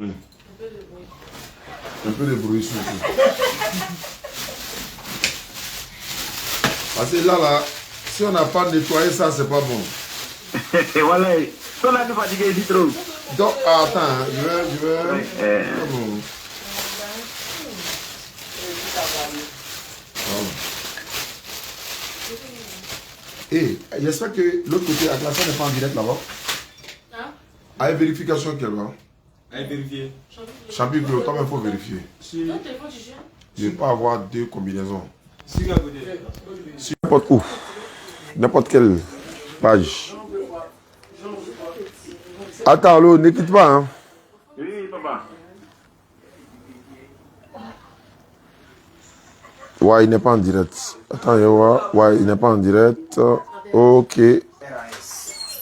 Oui. Un peu de bruit surtout. Parce que là, si on n'a pas nettoyé ça, c'est pas bon. Voilà. On a fatigué ici trop. Donc, attends, hein, je vais... Et j'espère que l'autre côté, la classe n'est pas en direct là-bas. Hein? À vérification qu'elle va. À vérifier. Champion, quand même, il faut vérifier. Je ne vais pas avoir deux combinaisons. Sur n'importe où. N'importe quelle page. Attends, allô, ne quitte pas. Hein. Oui, papa. Ouais, il n'est pas en direct. Attends, je vois. Ouais, il n'est pas en direct. Ok.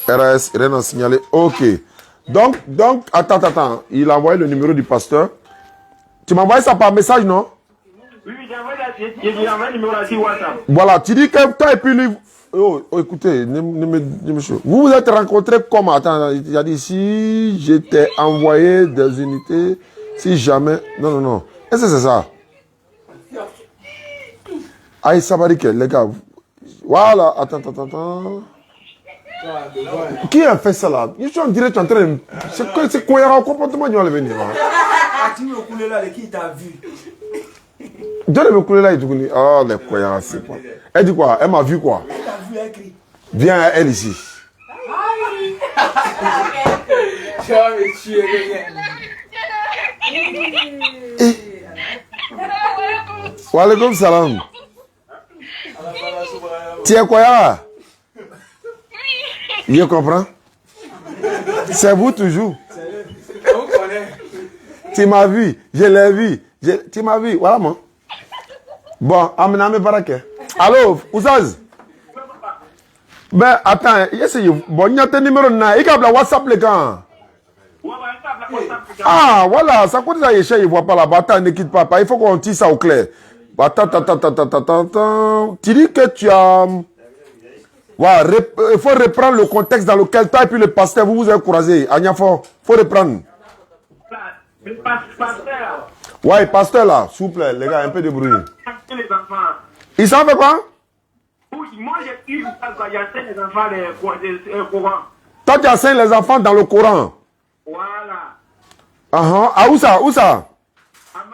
RAS, rien à signaler. Ok. Donc, attends. Il a envoyé le numéro du pasteur. Tu m'as envoyé ça par message, non? Oui, j'ai envoyé le numéro sur WhatsApp. Voilà, tu dis que toi et puis lui... Oh, écoutez, vous vous êtes rencontrés comment? Attends, il a dit si j'étais envoyé des unités, si jamais... Non. Est-ce que c'est ça? Aïe, Sabarike, les gars. Voilà, attends. Qui a fait ça là? Je suis en direct en train de... C'est cohérent, comportement du venir. Tu me couler là, qui t'a vu? Donne me couler là, il dit, oh, les cohérents, c'est quoi? Elle dit quoi? Elle m'a vu quoi? Elle t'a vu, elle crie. Viens, elle ici. Tu vas me tuer, Wa alaikum salam. Tu es quoi là? Je comprends. C'est vous toujours. Tu m'as vu, je l'ai vu. Tu m'as vu, voilà moi. Bon, amenez barake. Allô, Ouzaz? Ben, attends, bon, il y a tes numéros là. Il y a WhatsApp les gars. Ah, voilà, ça coûte ça, il ne voit pas là-bas. Attends, ne quitte pas. Il faut qu'on tire ça au clair. Attends. Tu dis que tu as... Ouais, il faut reprendre le contexte dans lequel toi et puis le pasteur, vous vous êtes croisés. Agnafo, il faut reprendre. Le pasteur là. Ouais, pasteur là, s'il vous plaît, les gars, un peu de bruit. Ils savent quoi? Moi, j'ai eu j'enseigne les enfants le Coran. Toi, tu enseignes les enfants dans le Coran. Voilà. Ah, où ça? À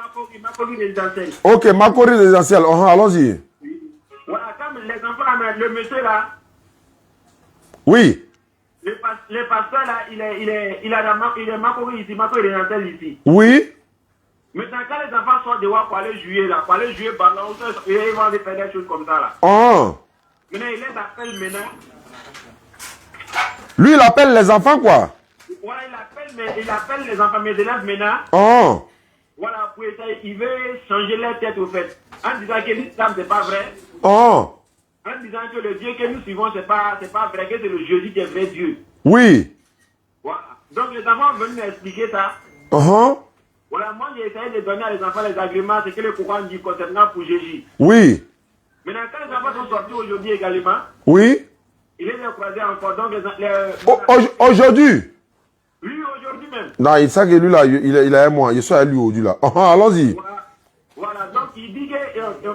Makori résidentiel. Ok, Makori résidentiel. Allons-y. Voilà, comme les enfants, le monsieur là. Oui. Le pasteur là, il est Makori ici, Makori résidentiel ici. Oui. Maintenant, quand les enfants sont dehors pour aller jouer là, ballon, ils vont aller faire des choses comme ça là. Oh. Maintenant, il les appelle maintenant. Lui, il appelle les enfants quoi? Voilà, il appelle les enfants, mes élèves maintenant. Oh. Voilà, pour essayer, il veut changer leur tête au fait. En disant que l'islam c'est pas vrai. Oh. En disant que le Dieu que nous suivons c'est pas vrai, que c'est le Jésus qui est vrai Dieu. Oui. Voilà. Donc les enfants ont venu m'expliquer ça. Voilà, moi j'ai essayé de donner à les enfants les agréments, c'est que le Coran dit concernant pour Jésus. Oui. Maintenant, quand les enfants sont sortis aujourd'hui également, oui. Il est croisé encore. Donc, aujourd'hui? Oui, aujourd'hui même. Non, il sait que lui là, il a un mois. Je suis à lui aujourd'hui là. Allons-y. Voilà, donc il dit que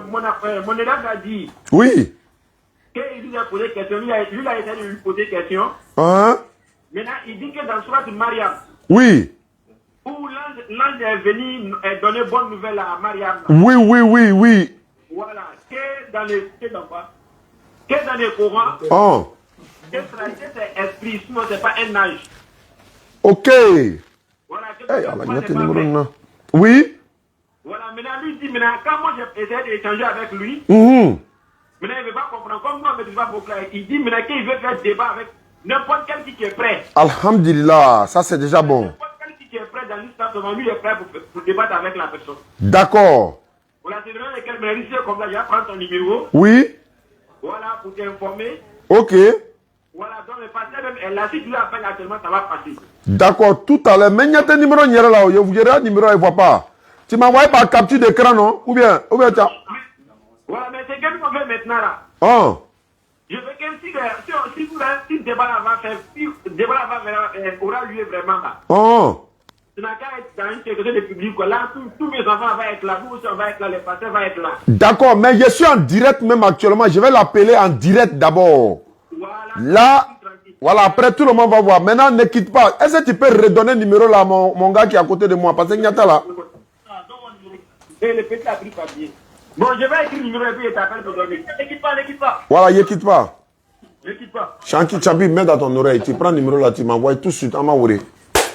mon élève a dit. Oui. Qu'il lui a posé des questions. Lui a essayé de lui poser des questions. Maintenant, il dit que dans Surat Mariam. Oui. Où l'ange est venu donner bonne nouvelle à Mariam. Oui. Voilà. Que dans le Coran. Que c'est esprit, sinon c'est pas un âge. Ok. Voilà. Oui. Voilà, maintenant lui dit, quand moi j'ai essayé d'échanger avec lui, maintenant il ne veut pas comprendre. Comme moi, je ne pas comprendre. Il dit maintenant qu'il veut faire débat avec n'importe quel qui est prêt. Alhamdulillah, ça c'est déjà bon. N'importe quel qui est prêt dans l'histoire, lui il est prêt pour débattre avec la personne. D'accord. Voilà, c'est vraiment lesquels, mais ici comme ça, je vais prendre ton numéro. Oui. Voilà, pour t'informer. Ok. Voilà, donc le pasteur même, là, si tu l'appelles actuellement, ça va passer. D'accord, tout à l'heure. Mais il y a tes numéros là, je vous dirai un numéro, il ne voit pas. Tu m'as envoyé par capture d'écran, non? Ou bien tu as... Voilà, mais c'est qu'est-ce qu'on fait maintenant là? Je veux que si le débat là va faire, si le débat là aura lieu vraiment là. Tu n'as qu'à être dans une quelque chose de public. Là, tous mes enfants vont être là. Vous aussi, on va être là. Les pasteurs vont être là. D'accord, mais je suis en direct même actuellement. Je vais l'appeler en direct d'abord. Voilà. Là, voilà, après tout le monde va voir. Maintenant, ne quitte pas. Est-ce que tu peux redonner le numéro là à mon gars qui est à côté de moi? Parce que Nyata là. Et le petit a pris papier. Bon, je vais écrire le numéro et puis il t'appelle pour donner. N'équipe pas, n'équipe pas. Voilà, ne quitte pas. N'équipe pas. Shanky Chabi, mets dans ton oreille. Tu prends le numéro là, tu m'envoies tout de suite à Maouri.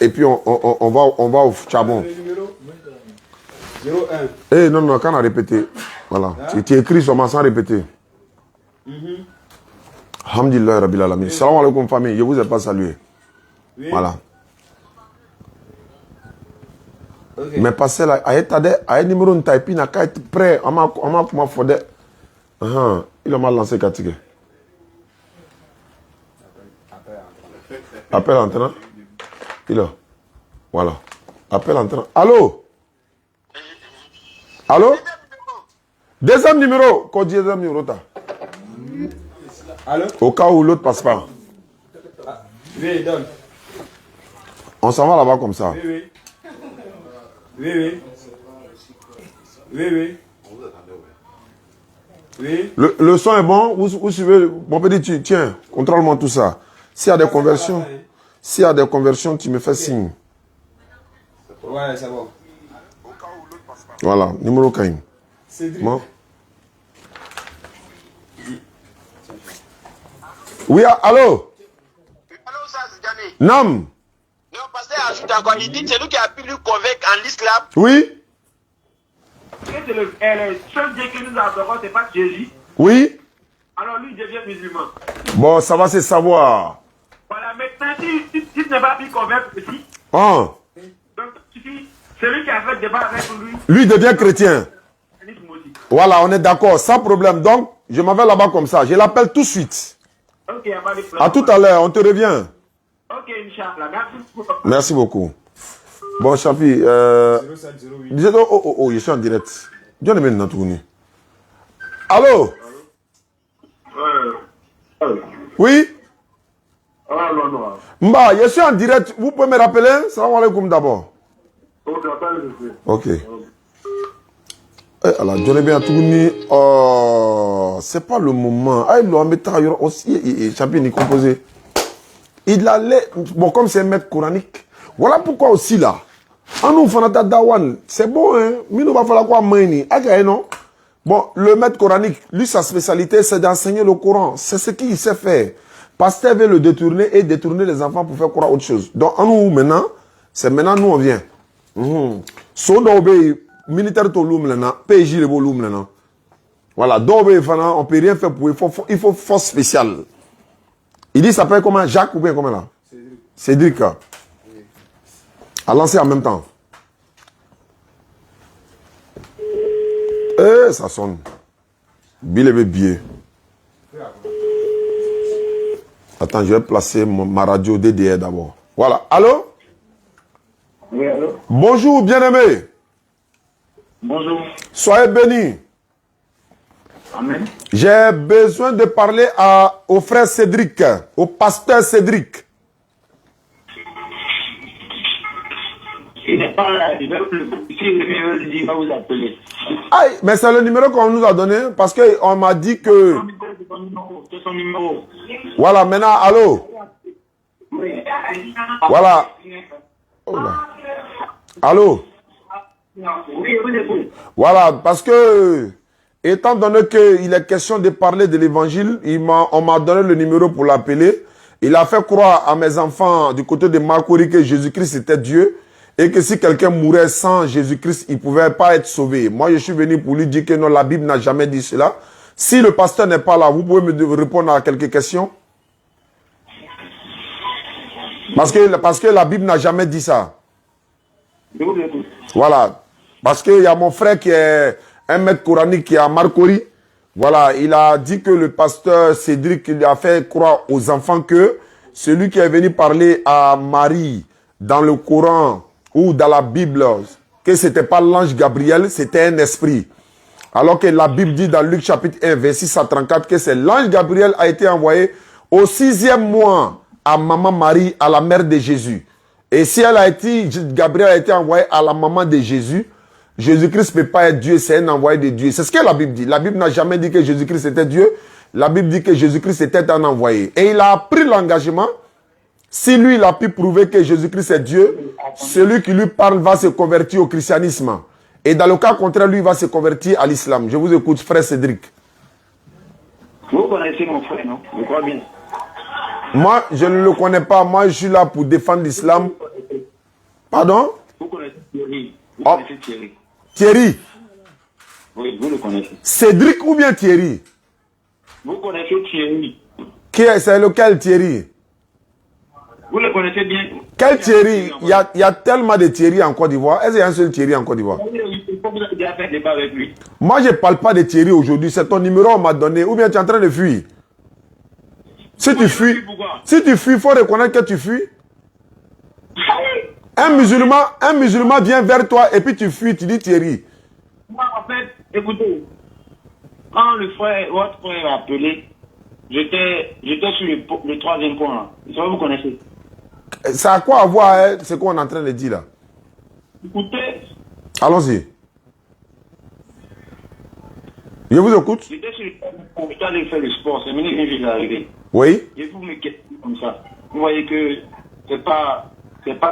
Et puis on va au Chabon. Le numéro 01. Eh non, non, quand on a répété. Voilà. Tu écris seulement sans répéter. Alhamdulillah Rabbil Alamin. Salam alaikum famille. Je vous ai pas salué. Oui. Voilà. Okay. Mais passez là, à un numéro de type, il n'a qu'à être prêt. On m'a fondé. Il m'a lancé Katige. Appel entrant. Il a. Voilà. Appel entrant. Allô? Allô? Deuxième numéro. Quoi deuxième numéro ta? Allô? Au cas où l'autre passe pas. Oui, donne. On s'en va là-bas comme ça. Oui, oui. Oui, oui. Oui, oui. Oui. Le son est bon? Vous suivez? Mon petit, tiens, contrôle-moi tout ça. S'il y a des conversions, tu me fais signe. Ouais, c'est bon. Voilà, numéro Kaïm. Cédric. Bon. Oui, allô? Allô, ça, c'est Djani. Nam? Non, pasteur ajoute encore. Il dit c'est lui qui a pu lui convaincre en l'islam. Oui? C'est le seul Dieu que nous adorons, c'est pas Jésus. Oui? Alors lui, il devient musulman. Bon, ça va se savoir. Voilà, maintenant, si tu n'as pas pu convaincre aussi, Ah, donc celui qui a fait le débat avec lui, lui devient chrétien. aussi. Voilà, on est d'accord, sans problème. Donc, je m'en vais là-bas comme ça. Je l'appelle tout de suite. Ok, il n'y a pas de problème. À tout à l'heure, on te revient. Ok, Inch'Allah. Merci beaucoup. Merci beaucoup. Bon, Chapi, 0708. disais, oh, je suis en direct. John est maintenant. Allô? Oui? Ah, non, non. Mba, je suis en direct. Vous pouvez me rappeler? Salam alaikum d'abord. Ok. Alors, John est bien tourné. Oh, c'est pas le moment. Ah, il doit mettre aussi. Chapi, il est composé. Il allait. Bon, comme c'est un maître coranique. Voilà pourquoi aussi là. En nous, Fanata Dawan, c'est bon, hein. Mais nous va falloir quoi, Maini. Non? Bon, le maître coranique, lui, sa spécialité, c'est d'enseigner le Coran. C'est ce qu'il sait faire. Pasteur veut le détourner et détourner les enfants pour faire croire autre chose. Donc, en nous, maintenant, c'est maintenant, nous, on vient. So, d'obé, militaire, to l'oum, là, PJ, le beau l'oum, là. Voilà, d'obé, on peut rien faire pour, il faut force spéciale. Il dit, ça s'appelle comment? Jacques ou bien comment là? Cédric. À lancer en même temps. Eh, ça sonne. Billet billet. Attends, je vais placer ma radio DDR d'abord. Voilà. Allô? Oui, allô? Bonjour, bien-aimé. Bonjour. Soyez bénis. Amen. J'ai besoin de parler au frère Cédric, au pasteur Cédric. Il n'est pas là. Il va vous appeler. Aïe, mais c'est le numéro qu'on nous a donné parce qu'on m'a dit que... C'est son numéro. Voilà, maintenant, allô? Voilà. Oh là. Allô? Oui, vous écoutez. Voilà, parce que, étant donné qu'il est question de parler de l'évangile, on m'a donné le numéro pour l'appeler. Il a fait croire à mes enfants du côté de Marcory que Jésus-Christ était Dieu et que si quelqu'un mourait sans Jésus-Christ, il ne pouvait pas être sauvé. Moi, je suis venu pour lui dire que non, la Bible n'a jamais dit cela. Si le pasteur n'est pas là, vous pouvez me répondre à quelques questions? Parce que la Bible n'a jamais dit ça. Je vous écoute. Voilà. Parce qu'il y a mon frère qui est un maître coranique qui est à Marcory. Voilà, il a dit que le pasteur Cédric il a fait croire aux enfants que celui qui est venu parler à Marie dans le Coran ou dans la Bible, que ce n'était pas l'ange Gabriel, c'était un esprit. Alors que la Bible dit dans Luc chapitre 1, verset 134, que c'est l'ange Gabriel a été envoyé au 6e mois à maman Marie, à la mère de Jésus. Et si elle a été, Gabriel a été envoyé à la maman de Jésus, Jésus-Christ ne peut pas être Dieu, c'est un envoyé de Dieu. C'est ce que la Bible dit. La Bible n'a jamais dit que Jésus-Christ était Dieu. La Bible dit que Jésus-Christ était un envoyé. Et il a pris l'engagement. Si lui, il a pu prouver que Jésus-Christ est Dieu, celui qui lui parle va se convertir au christianisme. Et dans le cas contraire, lui va se convertir à l'islam. Je vous écoute, frère Cédric. Vous connaissez mon frère, non? Je crois bien. Moi, je ne le connais pas. Moi, je suis là pour défendre l'islam. Pardon? Vous connaissez Thierry. Vous Oh. connaissez Thierry. Thierry. Oui, vous le connaissez. Cédric ou bien Thierry? Vous connaissez Thierry. C'est lequel Thierry? Vous le connaissez bien. Quel Thierry? Il y a tellement de Thierry en Côte d'Ivoire. Est-ce qu'il y a un seul Thierry en Côte d'Ivoire? Il faut que vous ayez déjà fait débat avec lui. Moi, je ne parle pas de Thierry aujourd'hui. C'est ton numéro qu'on m'a donné. Ou bien tu es en train de fuir. Si tu fuis, il faut reconnaître que tu fuis. Un musulman vient vers toi et puis tu fuis, tu dis Thierry. Moi, en fait, écoutez, quand votre frère a appelé, j'étais sur le troisième point là. Ça, vous connaissez. Ça a quoi à voir hein, ce qu'on est en train de dire là? Écoutez, Allons-y. Je vous écoute. j'étais sur le troisième point, j'étais allé faire le sport, c'est minutes que j'ai arrivé. Oui. Et vous me questionnez comme ça. Vous voyez que c'est pas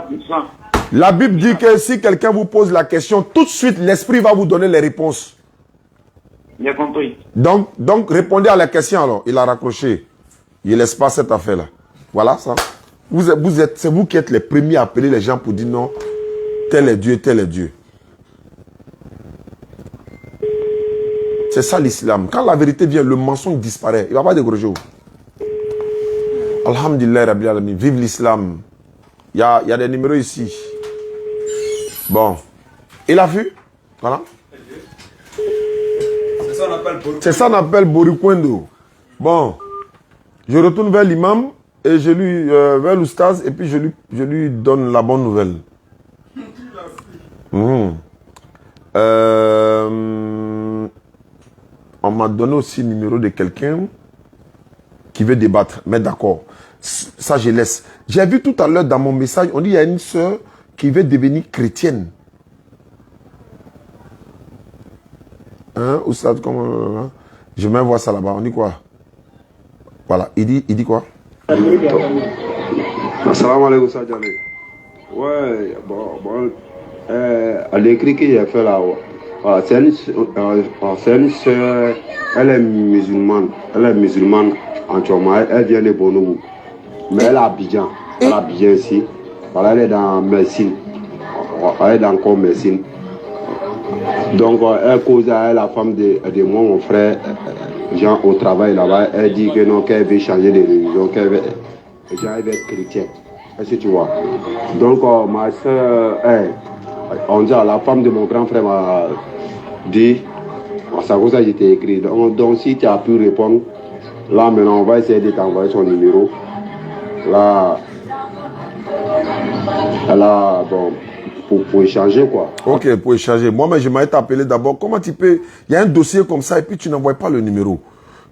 puissant. La Bible dit que si quelqu'un vous pose la question, tout de suite, l'esprit va vous donner les réponses. J'ai compris. Donc, répondez à la question alors. Il a raccroché. Il ne laisse pas cette affaire-là. Voilà ça. C'est vous qui êtes les premiers à appeler les gens pour dire non, tel est Dieu, tel est Dieu. C'est ça l'islam. Quand la vérité vient, le mensonge disparaît. Il ne va pas décrocher. Alhamdulillah, Rabbil Alamin. Vive l'islam. Il y a des numéros ici. Bon. Il a vu? Voilà. C'est ça qu'on appelle Borikwendo. Bon. Je retourne vers l'imam et je lui vers l'oustaz et puis je lui donne la bonne nouvelle. On m'a donné aussi le numéro de quelqu'un qui veut débattre. Mais d'accord. Ça, je laisse. J'ai vu tout à l'heure dans mon message, on dit qu'il y a une soeur qui veut devenir chrétienne. Hein, oustaz, comment... Je vais voir ça là-bas. On dit quoi? Voilà. Il dit quoi? Assalamu alaikum, Sadjane. Ouais, bon. L'écrit que j'ai fait là, c'est une soeur, elle est musulmane. Elle est musulmane en Tchoma. Elle vient de Bonobo. Mais elle est à Abidjan. Elle est à Abidjan ici. Voilà, elle est dans médecine. Elle est dans le corps médecine. Donc, elle cause à elle, la femme de moi, mon frère, Jean, au travail là-bas. Elle dit que non, qu'elle veut changer de religion, qu'elle veut être chrétienne. Est-ce que tu vois? Donc, ma soeur, on dit, la femme de mon grand frère m'a dit, c'est comme ça que j'étais écrit. Donc, si tu as pu répondre, là, maintenant, on va essayer de t'envoyer son numéro. Là, bon, pour échanger, quoi. Ok, pour échanger. Moi, je m'avais appelé d'abord. Comment tu peux... Il y a un dossier comme ça et puis tu n'envoies pas le numéro.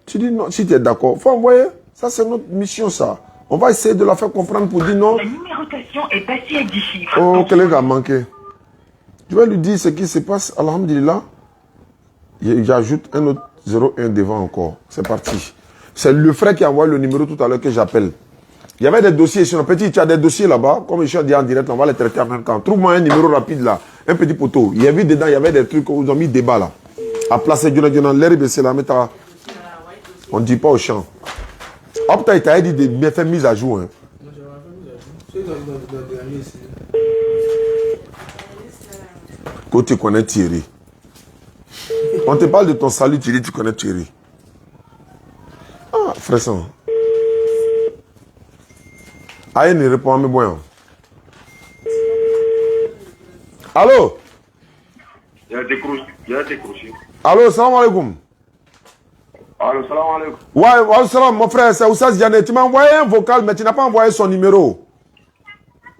Tu dis non, si tu es d'accord, il faut envoyer. Ça, c'est notre mission, ça. On va essayer de la faire comprendre pour dire non. La numérotation est passée à 10 chiffres. Oh, quelqu'un a manqué. Je vais lui dire ce qui se passe. Alhamdulillah. J'ajoute un autre 01 devant encore. C'est parti. C'est le frère qui a envoyé le numéro tout à l'heure que j'appelle. Il y avait des dossiers sur petit, tu as des dossiers là-bas. Comme je suis dit en direct, on va les traiter en même temps. Trouve-moi un numéro rapide là. Un petit poteau. Il y avait dedans, il y avait des trucs où ils ont mis débat là. À placer l'air c'est la méta. On ne dit pas au champ. Hop, tu as dit de faire mise à jour. Hein. Quand tu connais Thierry. On te parle de ton salut, tu dis tu connais Thierry. Ah, frère sang. Aïe, ne répond à mes boyens. Allô? Il a décroché. Allô, salam alaikum. Allô, salam alaikum. Ouais, salam, mon frère, c'est Oussaz Diané. Tu m'as envoyé un vocal, mais tu n'as pas envoyé son numéro.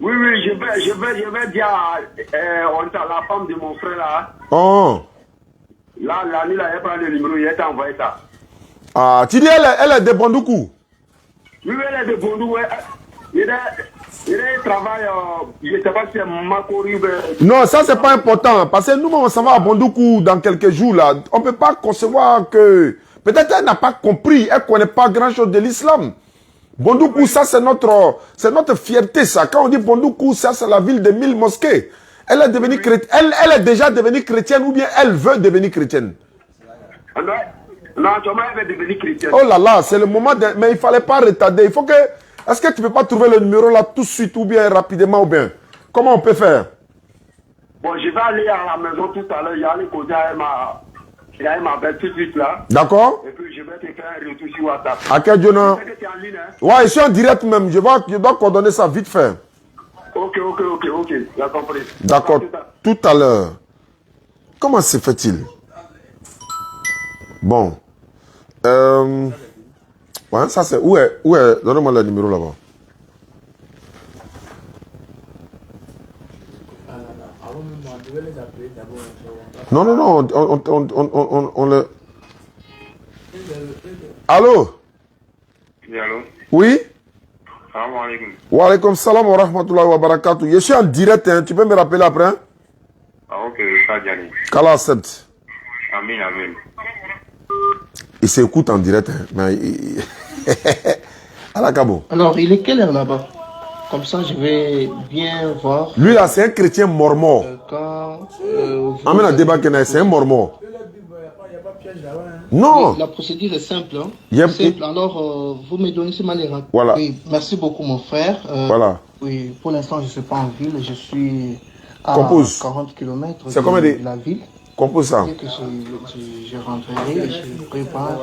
Oui, je vais dire à la femme de mon frère là. Oh. Là, la nuit, là, elle prend le numéro, il a envoyé ça. Ah, tu dis elle est de Bondoukou. Oui, elle est de Bondou, ouais. Il travaille, je ne sais pas si c'est Makori. Non, ça, c'est pas important. Parce que nous, on s'en va à Bondoukou dans quelques jours, là. On ne peut pas concevoir que... Peut-être elle n'a pas compris. Elle ne connaît pas grand-chose de l'islam. Bondoukou, ça, c'est notre fierté, ça. Quand on dit Bondoukou, ça, c'est la ville de 1000 mosquées. Elle est devenue chrétienne. Elle est déjà devenue chrétienne ou bien elle veut devenir chrétienne? Non, Thomas, elle veut devenir chrétienne. Oh là là, c'est le moment de... Mais il ne fallait pas retarder. Il faut que... Est-ce que tu ne peux pas trouver le numéro là tout de suite ou bien rapidement ou bien? Comment on peut faire? Bon, je vais aller à la maison tout à l'heure. Il y a les causes, elle m'appelle tout de suite là. D'accord? Et puis je vais te faire un retour sur WhatsApp. À quel Jonah? Tu es en ligne, hein? Ouais, je suis en direct même. Je dois coordonner ça vite fait. Ok. J'ai compris. D'accord. Tout à l'heure. Comment se fait-il? Bon. Ouais, ça c'est... Où est... Donnez-moi le numéro là-bas. Non, on le... Allô? Oui, allô? Oui? Salam alaikum. Wa alaikum salam wa rahmatullahi wa barakatuh. Je suis en direct, hein. Tu peux me rappeler après? Ah, ok, ça, Diani. Qu'Allah accepte. Amin. Il s'écoute en direct, hein. Mais... Allah Kabo. Alors, il est quelle heure là-bas? Comme ça, je vais bien voir. Lui là, c'est un chrétien mormon. Quand... Amène un débat qu'il y a, c'est un mormon. Non. Oui, la procédure est simple. Hein. Yep. Simple. Alors, vous me donnez ce manière. Voilà. Oui, merci beaucoup, mon frère. Voilà. Oui, pour l'instant, je ne suis pas en ville. Je suis à Compose. 40 km C'est combien de la ville. Compose ça. Dès que je rentrerai, je prépare.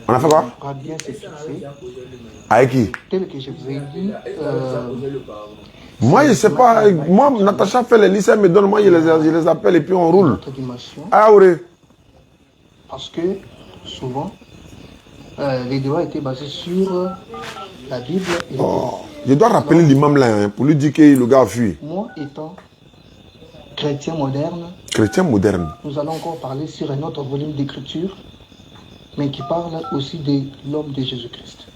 On a fait quoi? On va bien se fixer. Avec qui? Tel que je vous ai dit. Moi, je ne sais pas. Moi, Natacha fait les lycées, elle me donne, moi, je les appelle et puis on roule. Ah, oui. Parce que souvent, les débats étaient basés sur la Bible et Je dois rappeler l'imam là, hein, pour lui dire que le gars a fui. moi étant chrétien moderne, Chrétien moderne. nous allons encore parler sur un autre volume d'écriture, mais qui parle aussi de l'homme de Jésus-Christ.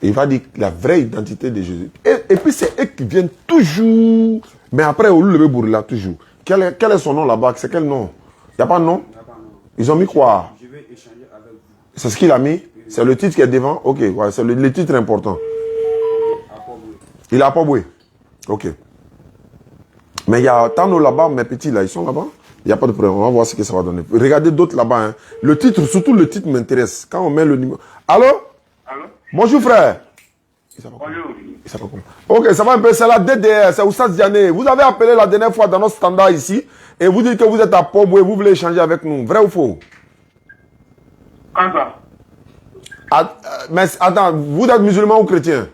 Il va dire la vraie identité de Jésus. Et puis c'est eux qui viennent toujours. Mais après, au lieu de Bourla, toujours. Quel est son nom là-bas? C'est quel nom? Il n'y a pas de nom? Ils ont mis quoi? Je vais échanger avec vous. C'est ce qu'il a mis? C'est le titre qui est devant? Ok, ouais, c'est le titre important. Il a pas boué. Ok. Mais il y a Tano là-bas, mes petits là, ils sont là-bas. Il n'y a pas de problème, on va voir ce que ça va donner. Regardez d'autres là-bas. Hein. Le titre, surtout le titre m'intéresse. Quand on met le numéro... Allô? Allô? Bonjour frère. Bonjour. Ok, ça va un peu, c'est la DDR, c'est Oussad Diané. Vous avez appelé la dernière fois dans notre standard ici et vous dites que vous êtes à Pobou et vous voulez échanger avec nous. Vrai ou faux? Quand ça? Mais attends, vous êtes musulman ou chrétien?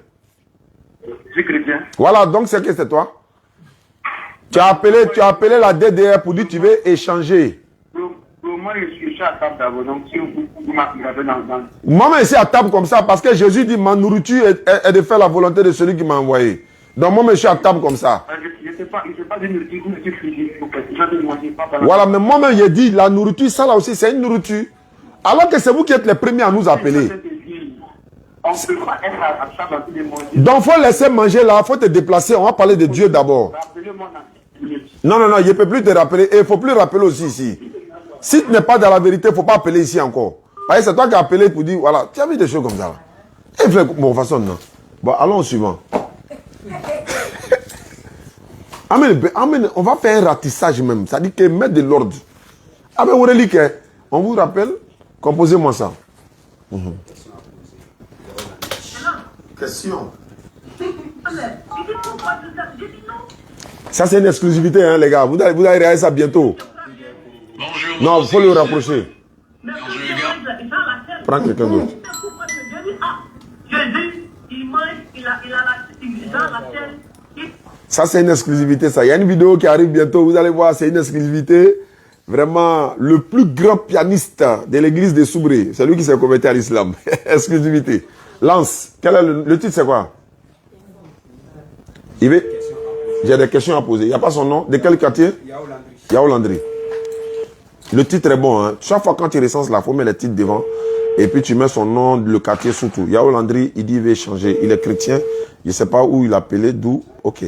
Je suis chrétien. Voilà, donc c'est que c'est toi. Tu as appelé la DDR pour dire que tu veux échanger. Moi, je suis à table d'abord, donc si vous m'appelez dans... Moi, je suis à table comme ça parce que Jésus dit ma nourriture est de faire la volonté de celui qui m'a envoyé. Donc moi, je suis à table comme ça. Je ne sais pas une nourriture, vous me dites physique. Je ne mange pas. Voilà, mais moi-même, j'ai dit la nourriture, ça là aussi, c'est une nourriture. Alors que c'est vous qui êtes les premiers à nous appeler. On ne peut pas être à table à tous les manger. Donc, il faut laisser manger là, il faut te déplacer. On va parler de Dieu d'abord. Rappelez-moi dans 10 minutes. Non, je ne peux plus te rappeler. Et il ne faut plus rappeler aussi ici. Si tu n'es pas dans la vérité, il ne faut pas appeler ici encore. Parce que c'est toi qui as appelé pour dire, voilà, tu as vu des choses comme ça là. Et bon, façon, non. Bon, allons au suivant. Amen, on va faire un ratissage même. C'est-à-dire que mettre de l'ordre. Ah ben, on vous rappelle, composez-moi ça. Question. Ça, c'est une exclusivité, hein, les gars. Vous allez regarder ça bientôt. Bonjour. Non, il faut le rapprocher. Bonjour, les gars. Prends quelqu'un d'autre. Jésus, il mange, il a la tête. Ça, c'est une exclusivité, ça. Il y a une vidéo qui arrive bientôt. Vous allez voir, c'est une exclusivité. Vraiment, le plus grand pianiste de l'église de Soubré. C'est lui qui s'est converti à l'islam. Exclusivité. Lance. Quel est le titre, c'est quoi? J'ai des questions à poser. Il n'y a pas son nom. De quel quartier? Yao Landry. Le titre est bon. Hein. Chaque fois quand tu recenses là, il faut mettre les titres devant. Et puis tu mets son nom, le quartier surtout. Yao Landry, il dit il veut changer. Il est chrétien. Je ne sais pas où il a appelé, d'où. Ok.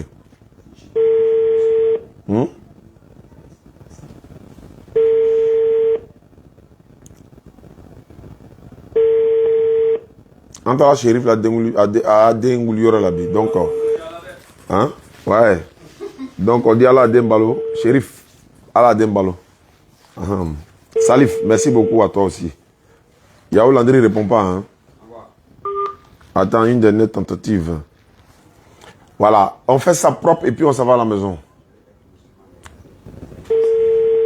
Entends, shérif, la Dengouliora la bi. Donc, hein? Ouais. Donc, on dit Allah Dembalo. Shérif, Allah Dembalo. Salif, merci beaucoup à toi aussi. Yao Landry ne répond pas. Hein? Attends, une dernière tentative. Voilà, on fait ça propre et puis on s'en va à la maison.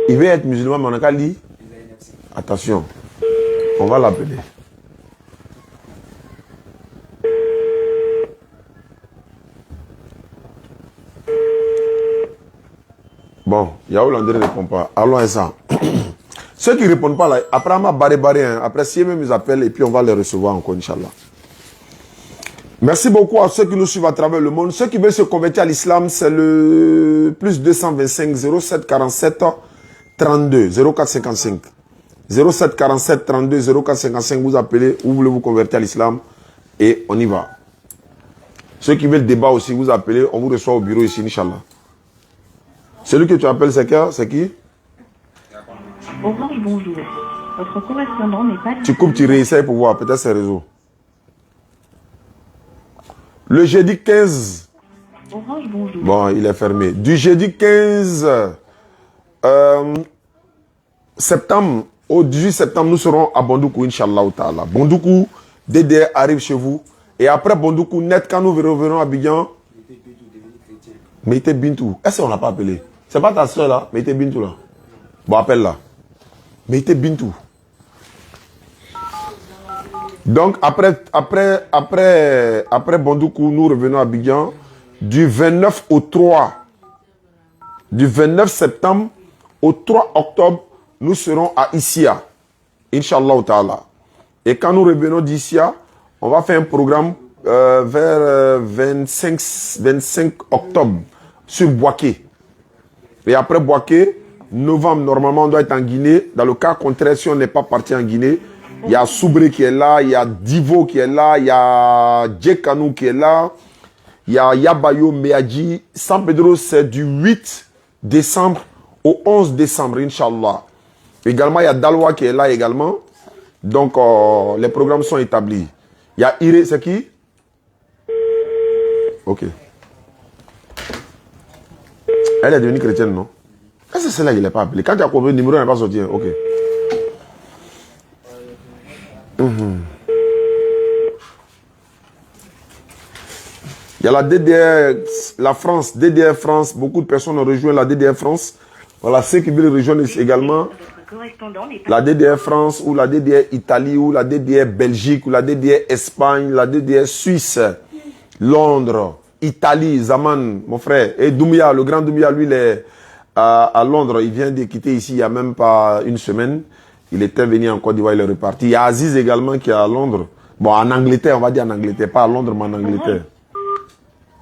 Il veut être musulman, mais on n'a qu'à lire. Attention, on va l'appeler. Bon, Yao Landry ne répond pas. Allons à ça. Ceux qui ne répondent pas là, après on m'a barré, hein. Après si même ils appellent et puis on va les recevoir encore, Inch'Allah. Merci beaucoup à ceux qui nous suivent à travers le monde. Ceux qui veulent se convertir à l'islam, c'est le plus 225 07 47 32 0455. 07 47 32 0455, vous appelez, vous voulez vous convertir à l'islam et on y va. Ceux qui veulent débat aussi, vous appelez, on vous reçoit au bureau ici, Inch'Allah. Celui que tu appelles, c'est qui? Orange, bonjour. Votre correspondant n'est pas... Tu coupes, tu réessayes pour voir, peut-être c'est réseau. Le jeudi 15... Orange, bonjour. Bon, il est fermé. Du jeudi 15 septembre au 18 septembre, nous serons à Bondoukou, Inch'Allah. Bondoukou, DDR arrive chez vous. Et après Bondoukou, net, quand nous revenons à Abidjan, Meïté Bintou. Est-ce qu'on l'a pas appelé? C'est pas ta soeur là, Meïté Bintou là. Bon, appelle-la. Meïté Bintou. Donc, après Bondoukou, nous revenons à Abidjan. Du 29 au 3. Du 29 septembre au 3 octobre, nous serons à Issia. Inch'Allah ta'ala. Et quand nous revenons d'Issia, on va faire un programme vers 25 octobre sur Boaké. Et après Boaké, novembre, normalement, on doit être en Guinée. Dans le cas contraire, si on n'est pas parti en Guinée, il y a Soubré qui est là, il y a Divo qui est là, il y a Djekanou qui est là, il y a Yabayo, Meadji. San Pedro, c'est du 8 décembre au 11 décembre, Inch'Allah. Également, il y a Dalwa qui est là également. Donc, les programmes sont établis. Il y a Iré, c'est qui? Ok. Elle est devenue chrétienne, non? Est-ce que c'est celle-là qu'il n'est pas appelé? Quand tu as compris le numéro, elle n'est pas sorti. Ok. Il y a la DDR, la France, DDR France. Beaucoup de personnes ont rejoint la DDR France. Voilà, ceux qui veulent rejoindre également la DDR France ou la DDR Italie ou la DDR Belgique ou la DDR Espagne, la DDR Suisse, Londres, Italie, Zaman, mon frère. Et Doumbia, le grand Doumbia, lui, il est à Londres. Il vient de quitter ici il n'y a même pas une semaine. Il était venu en Côte d'Ivoire, il est reparti. Il y a Aziz également qui est à Londres. Bon, en Angleterre, on va dire en Angleterre. Pas à Londres, mais en Angleterre.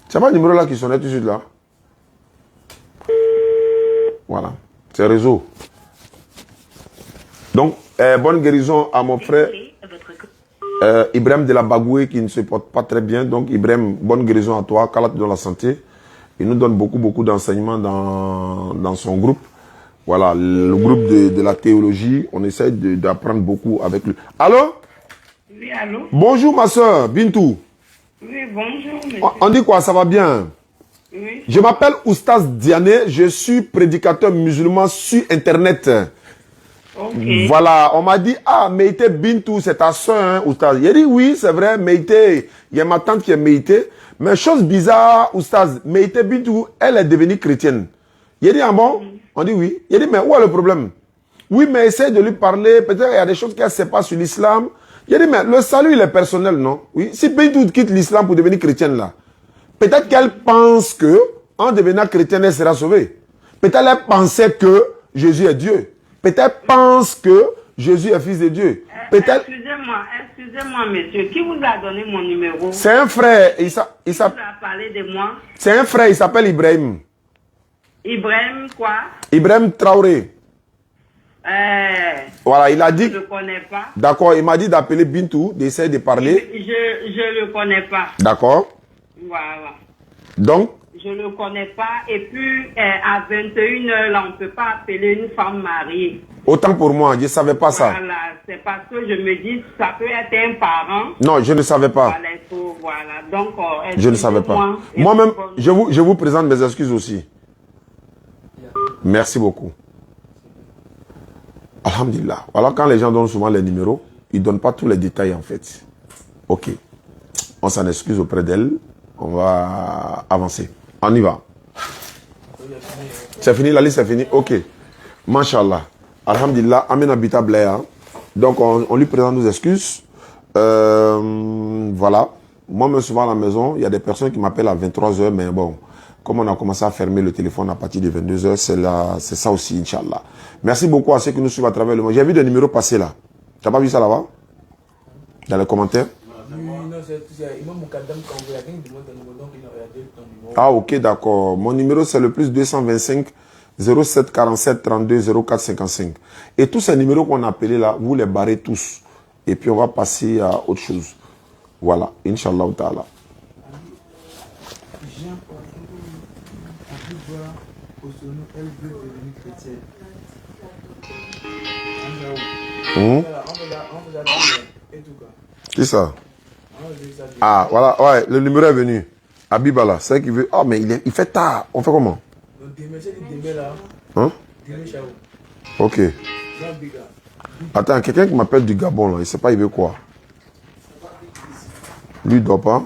C'est pas le numéro là qui sonnait tout de suite là. Voilà. C'est réseau. Donc, bonne guérison à mon frère Ibrahim de la Bagoué qui ne se porte pas très bien. Donc, Ibrahim, bonne guérison à toi. Qu'Allah te donne la santé. Il nous donne beaucoup d'enseignements dans son groupe. Voilà, le groupe de la théologie. On essaie d'apprendre beaucoup avec lui. Allô? Oui, allô? Bonjour ma soeur, Bintou. Oui, bonjour, monsieur. On dit quoi? Ça va bien? Oui. Je m'appelle Oustaz Diané. Je suis prédicateur musulman sur Internet. Okay. Voilà, on m'a dit, ah, Meïté Bintou, c'est ta soeur, hein, Oustaz. J'ai dit, oui, c'est vrai, Meïté, il y a ma tante qui est Meïté. Mais chose bizarre, Oustaz, Meïté Bintou, elle est devenue chrétienne. J'ai dit, ah bon? On dit oui. J'ai dit, mais où est le problème? Oui, mais essaye de lui parler, peut-être il y a des choses qu'elle ne sait pas sur l'islam. J'ai dit, mais le salut, il est personnel, non? Oui, si Bintou quitte l'islam pour devenir chrétienne, là, peut-être qu'elle pense que, en devenant chrétienne, elle sera sauvée. Peut-être elle pensait que Jésus est Dieu. Peut-être pense que Jésus est fils de Dieu. Peut-être. Excusez-moi, monsieur. Qui vous a donné mon numéro? C'est un frère. Qui vous a parlé de moi? C'est un frère, il s'appelle Ibrahim. Ibrahim quoi? Ibrahim Traoré. Voilà, il a dit... Je ne le connais pas. D'accord, il m'a dit d'appeler Bintou, d'essayer de parler. Je ne le connais pas. D'accord. Voilà. Donc, je ne le connais pas. Et puis, à 21h, là, on ne peut pas appeler une femme mariée. Autant pour moi, je ne savais pas ça. Voilà, c'est parce que je me dis, ça peut être un parent. Non, je ne savais pas. Voilà, voilà. Donc, je ne savais pas. Moi-même, je vous présente mes excuses aussi. Merci beaucoup. Alhamdulillah. Voilà, quand les gens donnent souvent les numéros, ils ne donnent pas tous les détails en fait. Ok. On s'en excuse auprès d'elle. On va avancer. On y va. C'est fini, la liste est finie. Ok. Mashallah. Alhamdulillah. Amen Abita Blaya. Donc, on lui présente nos excuses. Voilà. Moi-même, souvent à la maison, il y a des personnes qui m'appellent à 23h, mais bon, comme on a commencé à fermer le téléphone à partir de 22h, c'est ça aussi, Inch'Allah. Merci beaucoup à ceux qui nous suivent à travers le monde. J'ai vu des numéros passer là. Tu n'as pas vu ça là-bas? Dans les commentaires? Ah, ok, d'accord. Mon numéro, c'est le plus 225 07 47 32 04 55. Et tous ces numéros qu'on a appelés là, vous les barrez tous. Et puis on va passer à autre chose. Voilà, Inch'Allah ta'ala. Qui ça? Ah, voilà, ouais, le numéro est venu. Abibala, c'est qu'il veut. Oh, mais il fait tard. On fait comment? Hein? Ok. Attends, quelqu'un qui m'appelle du Gabon, là, il ne sait pas, il veut quoi? Lui, il ne dort pas.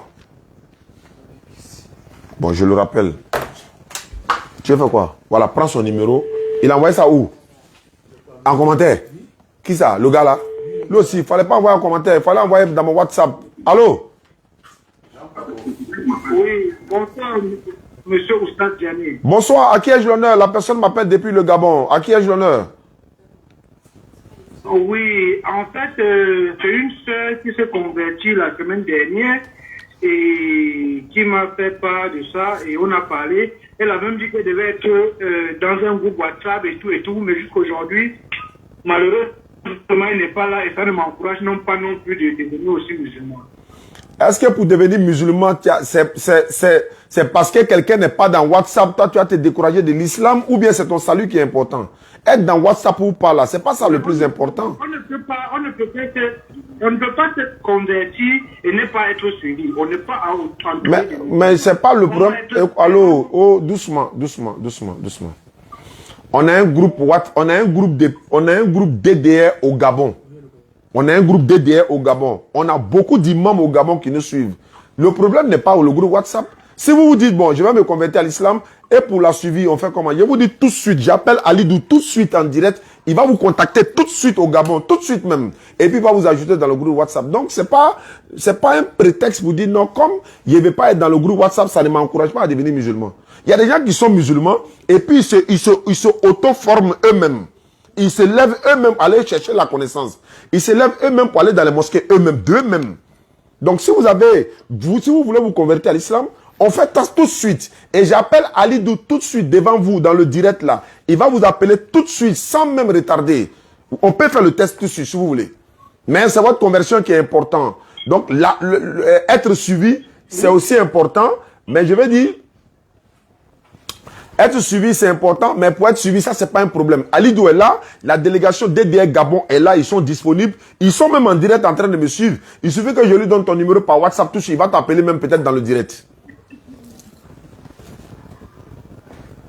Bon, je le rappelle. Tu veux faire quoi? Voilà, prends son numéro. Il a envoyé ça où? En commentaire? Qui ça? Le gars là? Lui aussi, il ne fallait pas envoyer en commentaire. Il fallait envoyer dans mon WhatsApp. Allô? Oui, bonsoir, monsieur Oustad Diané. Bonsoir, à qui ai-je l'honneur? La personne m'appelle depuis le Gabon. À qui ai-je l'honneur? Oui, en fait, c'est une sœur qui s'est convertie la semaine dernière et qui m'a fait part de ça et on a parlé. Elle a même dit qu'elle devait être dans un groupe WhatsApp et tout, mais jusqu'aujourd'hui, malheureusement, elle n'est pas là et ça ne m'encourage non pas non plus de devenir aussi musulman. Est-ce que pour devenir musulman, c'est parce que quelqu'un n'est pas dans WhatsApp, toi tu as te découragé de l'islam ou bien c'est ton salut qui est important? Être dans WhatsApp ou pas là, c'est pas ça le plus important. On ne peut pas se convertir et ne pas être suivi. On n'est pas mais c'est pas le problème. Allô, oh, doucement. On a un groupe DDR au Gabon. On a un groupe DDR au Gabon. On a beaucoup d'imams au Gabon qui nous suivent. Le problème n'est pas le groupe WhatsApp. Si vous vous dites, bon, je vais me convertir à l'islam, et pour la suivi, on fait comment? Je vous dis tout de suite, j'appelle Alidou tout de suite en direct. Il va vous contacter tout de suite au Gabon, tout de suite même. Et puis il va vous ajouter dans le groupe WhatsApp. Donc, c'est pas un prétexte pour dire non, comme je ne vais pas être dans le groupe WhatsApp, ça ne m'encourage pas à devenir musulman. Il y a des gens qui sont musulmans, et puis ils se auto-forment eux-mêmes. Ils se lèvent eux-mêmes pour aller chercher la connaissance. Ils se lèvent eux-mêmes pour aller dans les mosquées eux-mêmes, d'eux-mêmes. Donc, si vous voulez vous convertir à l'islam, on fait ça tout de suite. Et j'appelle Alidou tout de suite devant vous dans le direct là. Il va vous appeler tout de suite sans même retarder. On peut faire le test tout de suite si vous voulez. Mais c'est votre conversion qui est important. Donc, être suivi, c'est aussi important. Mais je vais dire, être suivi, c'est important, mais pour être suivi, ça, c'est pas un problème. Alidou est là, la délégation DDR Gabon est là, ils sont disponibles. Ils sont même en direct en train de me suivre. Il suffit que je lui donne ton numéro par WhatsApp, tout de suite. Il va t'appeler même peut-être dans le direct.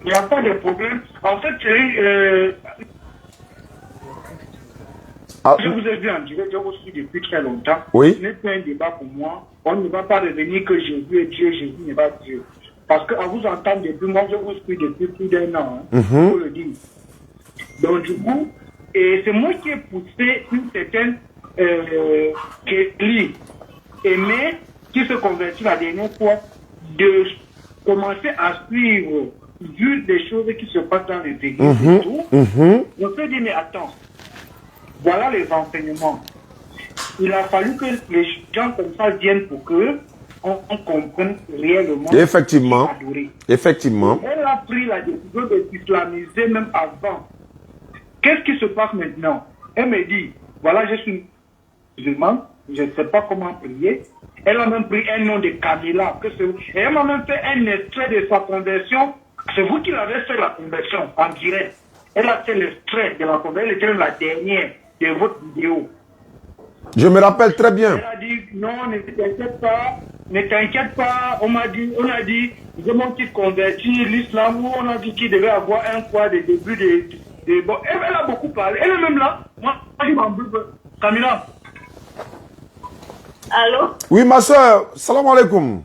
Il n'y a pas de problème. En fait, je vous ai vu en direct, je vous suis depuis très longtemps. Oui. Ce n'est pas un débat pour moi. On ne va pas revenir que Jésus est Dieu, Jésus n'est pas Dieu. Parce qu'à vous entendre depuis, moi je vous suis depuis plus d'un an, faut le dire. Donc du coup, c'est moi qui ai poussé une certaine Kelly, Aimé, qui se convertit la dernière fois, de commencer à suivre, vu des choses qui se passent dans les églises et tout. On s'est dit, mais attends, voilà les enseignements. Il a fallu que les gens comme ça viennent pour que on comprenne réellement. Effectivement. Elle a pris la décision de s'islamiser même avant. Qu'est-ce qui se passe maintenant? Elle me dit, voilà, je suis musulmane, je ne sais pas comment prier. Elle a même pris un nom de Camila. Et elle m'a même fait un extrait de sa conversion. C'est vous qui l'avez fait la conversion en direct. Elle a fait l'extrait de la conversion, elle était la dernière de votre vidéo. Je me rappelle très bien. Elle a dit, non, ne t'inquiète pas. On a dit, je m'en suis converti l'islam, on a dit qu'il devait avoir un quoi de début de bon. Elle a beaucoup parlé. Elle est même là. Moi, je m'en veux. Camila. Allô? Oui, ma soeur, salam alaikum.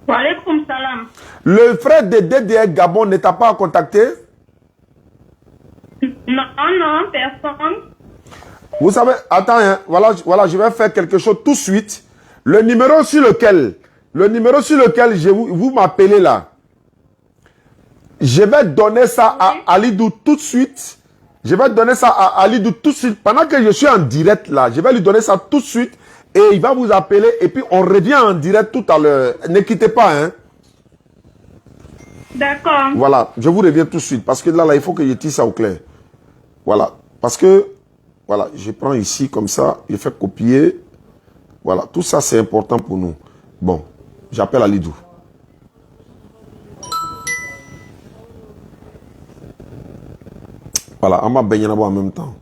Wa alaikum salam. Le frère de DDR Gabon ne t'a pas contacté? Non, personne. Vous savez, attends, hein, voilà, je vais faire quelque chose tout de suite. Le numéro sur lequel vous m'appelez là, je vais donner ça à Alidou tout de suite. Je vais donner ça à Alidou tout de suite. Pendant que je suis en direct là, je vais lui donner ça tout de suite. Et il va vous appeler et puis on revient en direct tout à l'heure. Ne quittez pas, hein. D'accord. Voilà, je vous reviens tout de suite. Parce que là, il faut que je tire ça au clair. Voilà, parce que, voilà, je prends ici comme ça, je fais copier. Voilà, tout ça c'est important pour nous. Bon, j'appelle Alidou. Voilà, on m'a baigné là-bas en même temps.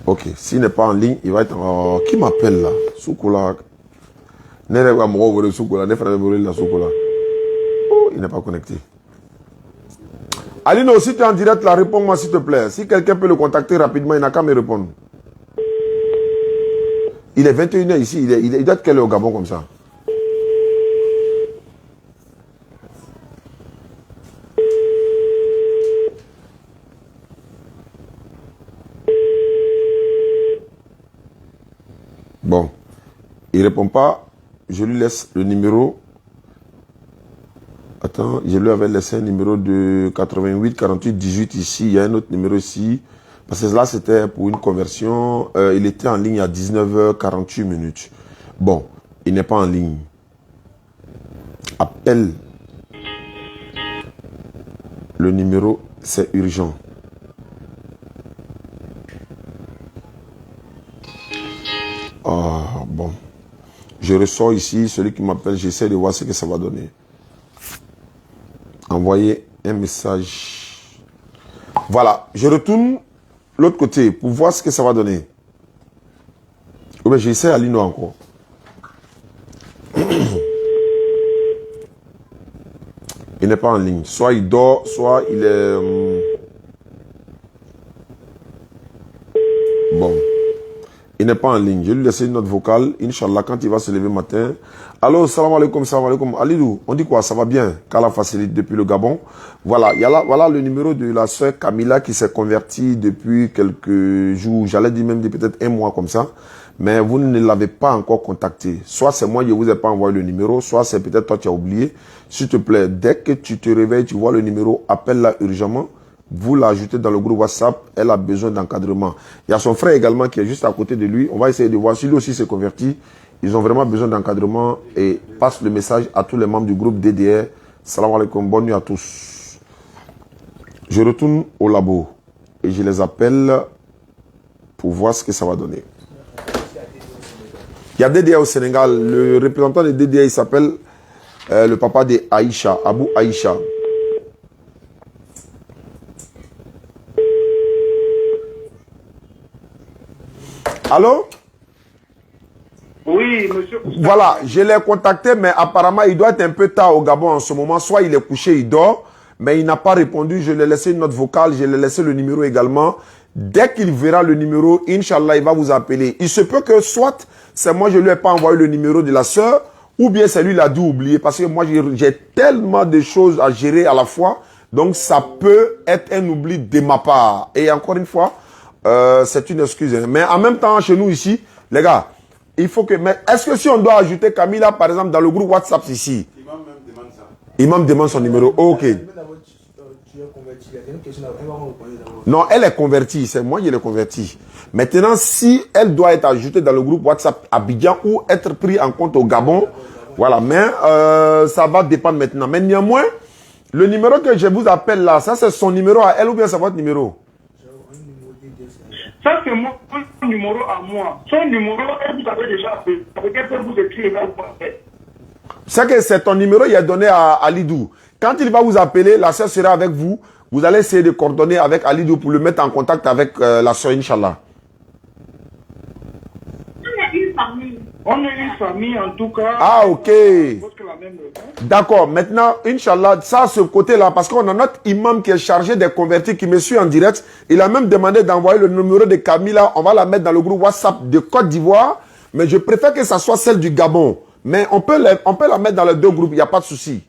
Ok, s'il n'est pas en ligne, il va être en... qui m'appelle là? Soukoula. Il n'est pas connecté. Alino, si tu es en direct là, réponds-moi s'il te plaît. Si quelqu'un peut le contacter rapidement, il n'a qu'à me répondre. Il est 21h ici, il doit être quelle heure au Gabon comme ça? Bon, il ne répond pas, je lui laisse le numéro. Attends, je lui avais laissé un numéro de 88 48 18 ici, il y a un autre numéro ici. Parce que là, c'était pour une conversion. Il était en ligne à 19h48 minutes. Bon, il n'est pas en ligne. Appelle. Le numéro, c'est urgent. Ah, bon. Je ressors ici, celui qui m'appelle, j'essaie de voir ce que ça va donner. Envoyer un message. Voilà, je retourne l'autre côté pour voir ce que ça va donner. Ou bien j'essaie à Lino encore. Il n'est pas en ligne. Soit il dort, soit il est... Bon. Il n'est pas en ligne. Je lui laisse une note vocale. Inch'Allah, quand il va se lever matin. Allô, salam alaikum, salam alaikum. Alidou, on dit quoi? Ça va bien? Qu'Allah facilite depuis le Gabon. Voilà, il y a là, voilà le numéro de la soeur Camila qui s'est convertie depuis quelques jours. J'allais dire même peut-être un mois comme ça. Mais vous ne l'avez pas encore contacté. Soit c'est moi, je ne vous ai pas envoyé le numéro. Soit c'est peut-être toi qui as oublié. S'il te plaît, dès que tu te réveilles, tu vois le numéro, appelle-la urgemment. Vous l'ajoutez dans le groupe WhatsApp, elle a besoin d'encadrement. Il y a son frère également qui est juste à côté de lui. On va essayer de voir si lui aussi s'est converti. Ils ont vraiment besoin d'encadrement et passe le message à tous les membres du groupe DDR. Salam alaikum, bonne nuit à tous. Je retourne au labo et je les appelle pour voir ce que ça va donner. Il y a DDR au Sénégal. Le représentant de DDR, il s'appelle le papa de Aïcha, Abou Aïcha. Allô? Oui, monsieur. Voilà, je l'ai contacté, mais apparemment, il doit être un peu tard au Gabon en ce moment. Soit il est couché, il dort, mais il n'a pas répondu. Je lui ai laissé une note vocale, je lui ai laissé le numéro également. Dès qu'il verra le numéro, Inch'Allah, il va vous appeler. Il se peut que soit c'est moi, je ne lui ai pas envoyé le numéro de la sœur, ou bien c'est lui qui l'a dû oublier. Parce que moi, j'ai tellement de choses à gérer à la fois. Donc, ça peut être un oubli de ma part. Et encore une fois, c'est une excuse. Mais en même temps, chez nous ici, les gars, il faut que... Mais est-ce que si on doit ajouter Camila, par exemple, dans le groupe WhatsApp ici? Imam même demande ça. Imam demande son numéro. Ok. Non, elle est convertie. C'est moi qui l'ai convertie. Maintenant, si elle doit être ajoutée dans le groupe WhatsApp Abidjan ou être pris en compte au Gabon, voilà. Mais ça va dépendre maintenant. Mais néanmoins, Le numéro que je vous appelle là, ça c'est son numéro à elle ou bien c'est votre numéro? Ça, c'est mon numéro à moi. Son numéro, elle vous avez déjà appelé. Avec elle peut vous écrire. C'est que c'est ton numéro, il est donné à Alidou. Quand il va vous appeler, la soeur sera avec vous. Vous allez essayer de coordonner avec Alidou pour le mettre en contact avec la soeur, Inch'Allah. On est une famille en tout cas. Ah, ok. D'accord. Maintenant, Inch'Allah, ça, ce côté-là, parce qu'on a notre imam qui est chargé des convertis, qui me suit en direct. Il a même demandé d'envoyer le numéro de Camilla. On va la mettre dans le groupe WhatsApp de Côte d'Ivoire. Mais je préfère que ça soit celle du Gabon. Mais on peut la mettre dans les deux groupes, il n'y a pas de souci.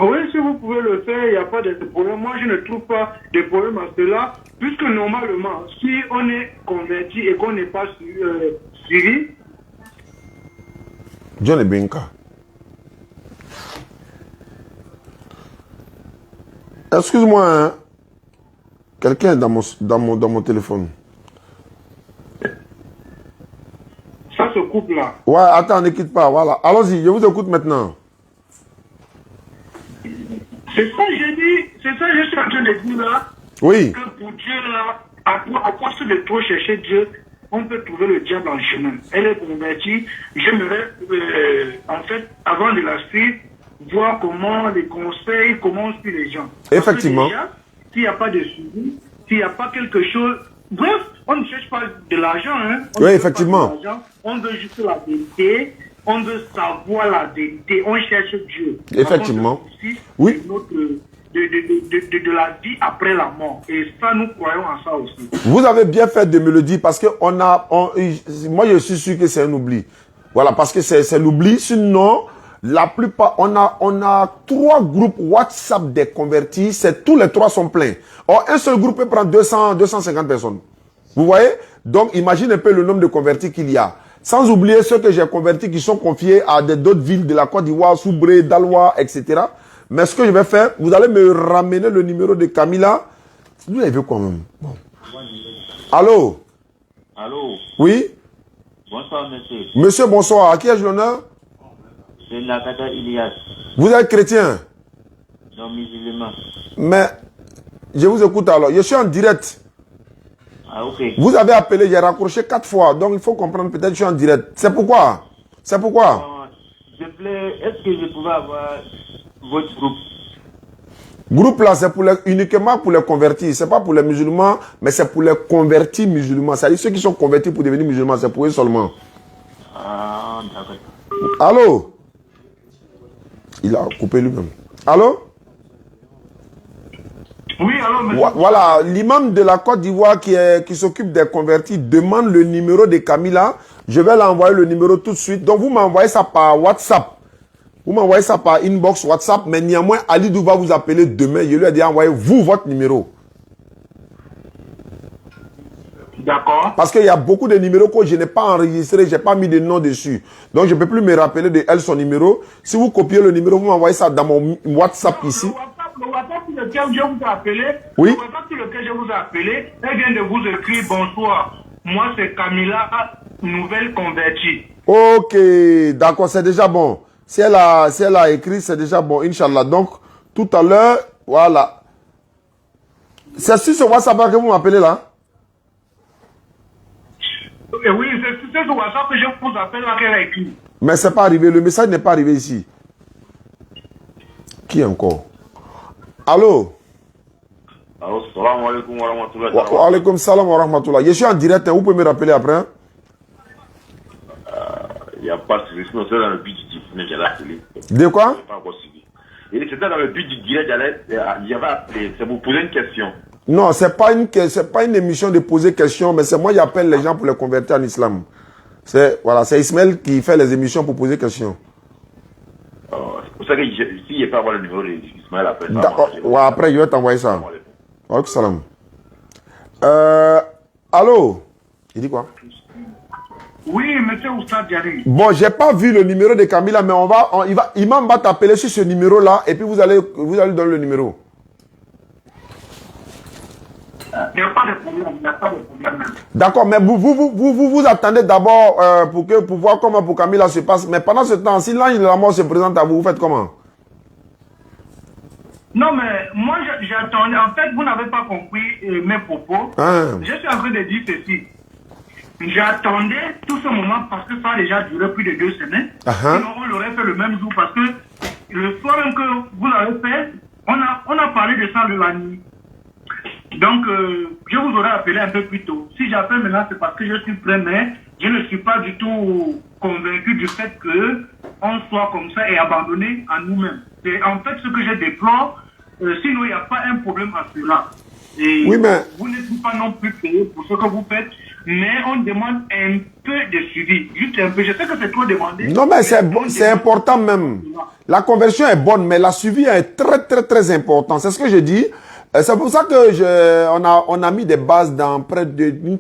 Oui, si vous pouvez le faire, il n'y a pas de problème. Moi, je ne trouve pas de problème à cela, puisque normalement, si on est converti et qu'on n'est pas suivi... John Ebenka. Excuse-moi, hein. Quelqu'un est dans mon téléphone. Ça se coupe là. Ouais, attends, ne quitte pas, voilà. Allons-y, je vous écoute maintenant. C'est ça que j'ai dit, c'est ça que je suis en train de dire là. Oui. Que pour Dieu là, à force de trop chercher Dieu, on peut trouver le diable en chemin. Elle est convertie. J'aimerais, en fait, avant de la suivre, voir comment les conseils, comment on suit les gens. Effectivement. S'il n'y a pas de suivi, s'il n'y a pas quelque chose. Bref, on ne cherche pas de l'argent. Hein. Oui, effectivement. On veut juste la vérité. On veut savoir la vérité. On cherche Dieu. Effectivement. Oui. De la vie après la mort. Et ça, nous croyons à ça aussi. Vous avez bien fait de me le dire parce que moi, je suis sûr que c'est un oubli. Voilà, parce que c'est l'oubli. Sinon, la plupart, on a 3 groupes WhatsApp des convertis. Tous les 3 sont pleins. Or, un seul groupe peut prendre 250 personnes. Vous voyez? Donc, imagine un peu le nombre de convertis qu'il y a. Sans oublier ceux que j'ai convertis qui sont confiés à d'autres villes de la Côte d'Ivoire, Soubré, Daloa, etc. Mais ce que je vais faire, vous allez me ramener le numéro de Camilla. Lui, il veut quand même. Bon. Allô? Allô? Oui? Bonsoir, monsieur. Monsieur, bonsoir. À qui ai-je l'honneur? C'est Nakata Ilias. Vous êtes chrétien? Non, musulman. Mais, je vous écoute alors. Je suis en direct. Ah, ok. Vous avez appelé, j'ai raccroché 4 fois. Donc, il faut comprendre, peut-être que je suis en direct. C'est pourquoi? C'est pourquoi? S'il te plaît, est-ce que je pouvais avoir votre groupe? Groupe là, c'est uniquement pour les convertis. C'est pas pour les musulmans, mais c'est pour les convertis musulmans. C'est-à-dire ceux qui sont convertis pour devenir musulmans, c'est pour eux seulement. Ah, d'accord. Allô? Il a coupé lui-même. Allô? Oui, alors, monsieur. Voilà, l'imam de la Côte d'Ivoire qui s'occupe des convertis demande le numéro de Camilla. Je vais l'envoyer le numéro tout de suite. Donc, vous m'envoyez ça par WhatsApp. Vous m'envoyez ça par inbox WhatsApp. Mais néanmoins, Alidou va vous appeler demain. Je lui ai dit envoyez vous votre numéro. D'accord. Parce qu'il y a beaucoup de numéros que je n'ai pas enregistrés. Je n'ai pas mis de nom dessus. Donc, je ne peux plus me rappeler de elle son numéro. Si vous copiez le numéro, vous m'envoyez ça dans mon WhatsApp ici. Le WhatsApp sur lequel je vous ai appelé, oui. Le WhatsApp sur lequel je vous ai appelé, elle vient de vous écrire bonsoir. Moi, c'est Camilla, nouvelle convertie. Ok, d'accord, c'est déjà bon. Si elle a écrit, c'est déjà bon, Inch'Allah. Donc, tout à l'heure, voilà. C'est sur ce WhatsApp que vous m'appelez là? Oui, c'est sur WhatsApp que je vous appelle là qu'elle a écrit. Mais c'est pas arrivé, le message n'est pas arrivé ici. Qui encore? Allô? Allô, salam alaikum wa rahmatullahi wa alaikum salam wa rahmatullahi. Je suis en direct, vous pouvez me rappeler après? Il n'y a pas de souci, sinon c'est dans le but du direct, j'allais appeler. De quoi? Et c'était dans le but du direct, j'avais appelé, c'est pour poser une question. Non, c'est pas une émission de poser question, mais c'est moi qui appelle les gens pour les convertir en islam. C'est Ismaël qui fait les émissions pour poser question. C'est pour ça que si je peux avoir le numéro d'Ismaël après. D'accord, ouais, après je vais t'envoyer ça. Wa salam. Allô? Il dit quoi? Oui, monsieur Oustad Diary. Bon, j'ai pas vu le numéro de Camilla, mais Imam va t'appeler sur ce numéro-là, et puis vous allez donner le numéro. Il n'y a pas de problème, il n'y a pas de problème. D'accord, mais vous attendez d'abord pour voir comment pour Camilla se passe. Mais pendant ce temps, si l'ange de la mort se présente à vous, vous faites comment? Non, mais moi, j'attendais. En fait, vous n'avez pas compris mes propos. Je suis en train de dire ceci. J'attendais tout ce moment parce que ça a déjà duré plus de 2 semaines. Sinon, on l'aurait fait le même jour parce que le soir même que vous l'avez fait, on a parlé de ça le nuit. Donc, je vous aurais appelé un peu plus tôt. Si j'appelle maintenant, c'est parce que je suis prêt, mais je ne suis pas du tout convaincu du fait qu'on soit comme ça et abandonné à nous-mêmes. C'est en fait ce que je déplore. Sinon, il n'y a pas un problème à cela. Et oui, mais... vous n'êtes pas non plus payé pour ce que vous faites, mais on demande un peu de suivi. Juste un peu. Je sais que c'est trop demandé. Non, mais c'est bon, c'est important même. La conversion est bonne, mais la suivi est très, très, très important. C'est ce que je dis. C'est pour ça que on a mis des bases dans près d'une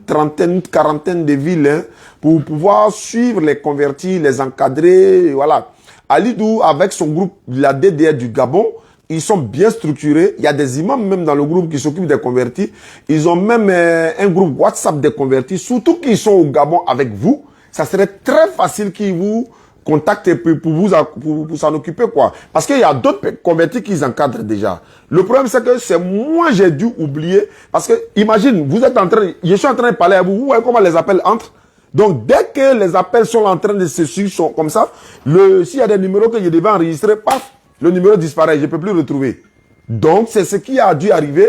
trentaine, une quarantaine de villes hein, pour pouvoir suivre les convertis, les encadrer. Voilà. Alidou, avec son groupe, la DDR du Gabon, ils sont bien structurés. Il y a des imams même dans le groupe qui s'occupent des convertis. Ils ont même un groupe WhatsApp des convertis. Surtout qu'ils sont au Gabon avec vous. Ça serait très facile qu'ils vous contactent pour s'en occuper, quoi. Parce qu'il y a d'autres convertis qu'ils encadrent déjà. Le problème, c'est que c'est moi, j'ai dû oublier. Parce que, imagine, je suis en train de parler à vous. Vous voyez comment les appels entrent? Donc, dès que les appels sont en train de se suivre, sont comme ça, s'il y a des numéros que je devais enregistrer, paf, le numéro disparaît, je ne peux plus le retrouver. Donc, c'est ce qui a dû arriver,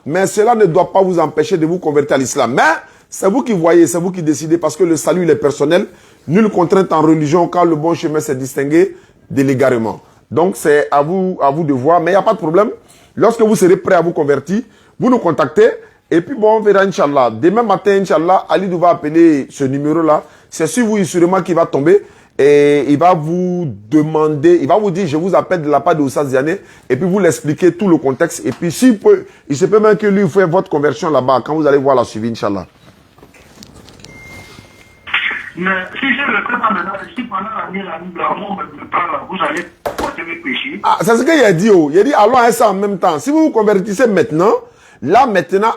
mais cela ne doit pas vous empêcher de vous convertir à l'islam. Mais, c'est vous qui voyez, c'est vous qui décidez, parce que le salut, il est personnel. Nulle contrainte en religion, quand le bon chemin s'est distingué de l'égarement. Donc, c'est à vous de voir, mais il n'y a pas de problème. Lorsque vous serez prêt à vous convertir, vous nous contactez, et puis bon, on verra, Inch'Allah. Demain matin, Inch'Allah, Ali va appeler ce numéro-là. C'est sur vous, sûrement, qui va tomber. Et il va vous demander, il va vous dire, je vous appelle de la part de Oussaz Ziané, et puis vous l'expliquez tout le contexte. Et puis, il se peut même que lui fasse votre conversion là-bas, quand vous allez voir la suivi, Inch'Allah. Mais si je ne le fais pas maintenant, si pendant l'année, vous allez porter mes péchés. Ah, c'est ce qu'il a dit, oh. Il a dit, allons à ça en même temps. Si vous vous convertissez maintenant,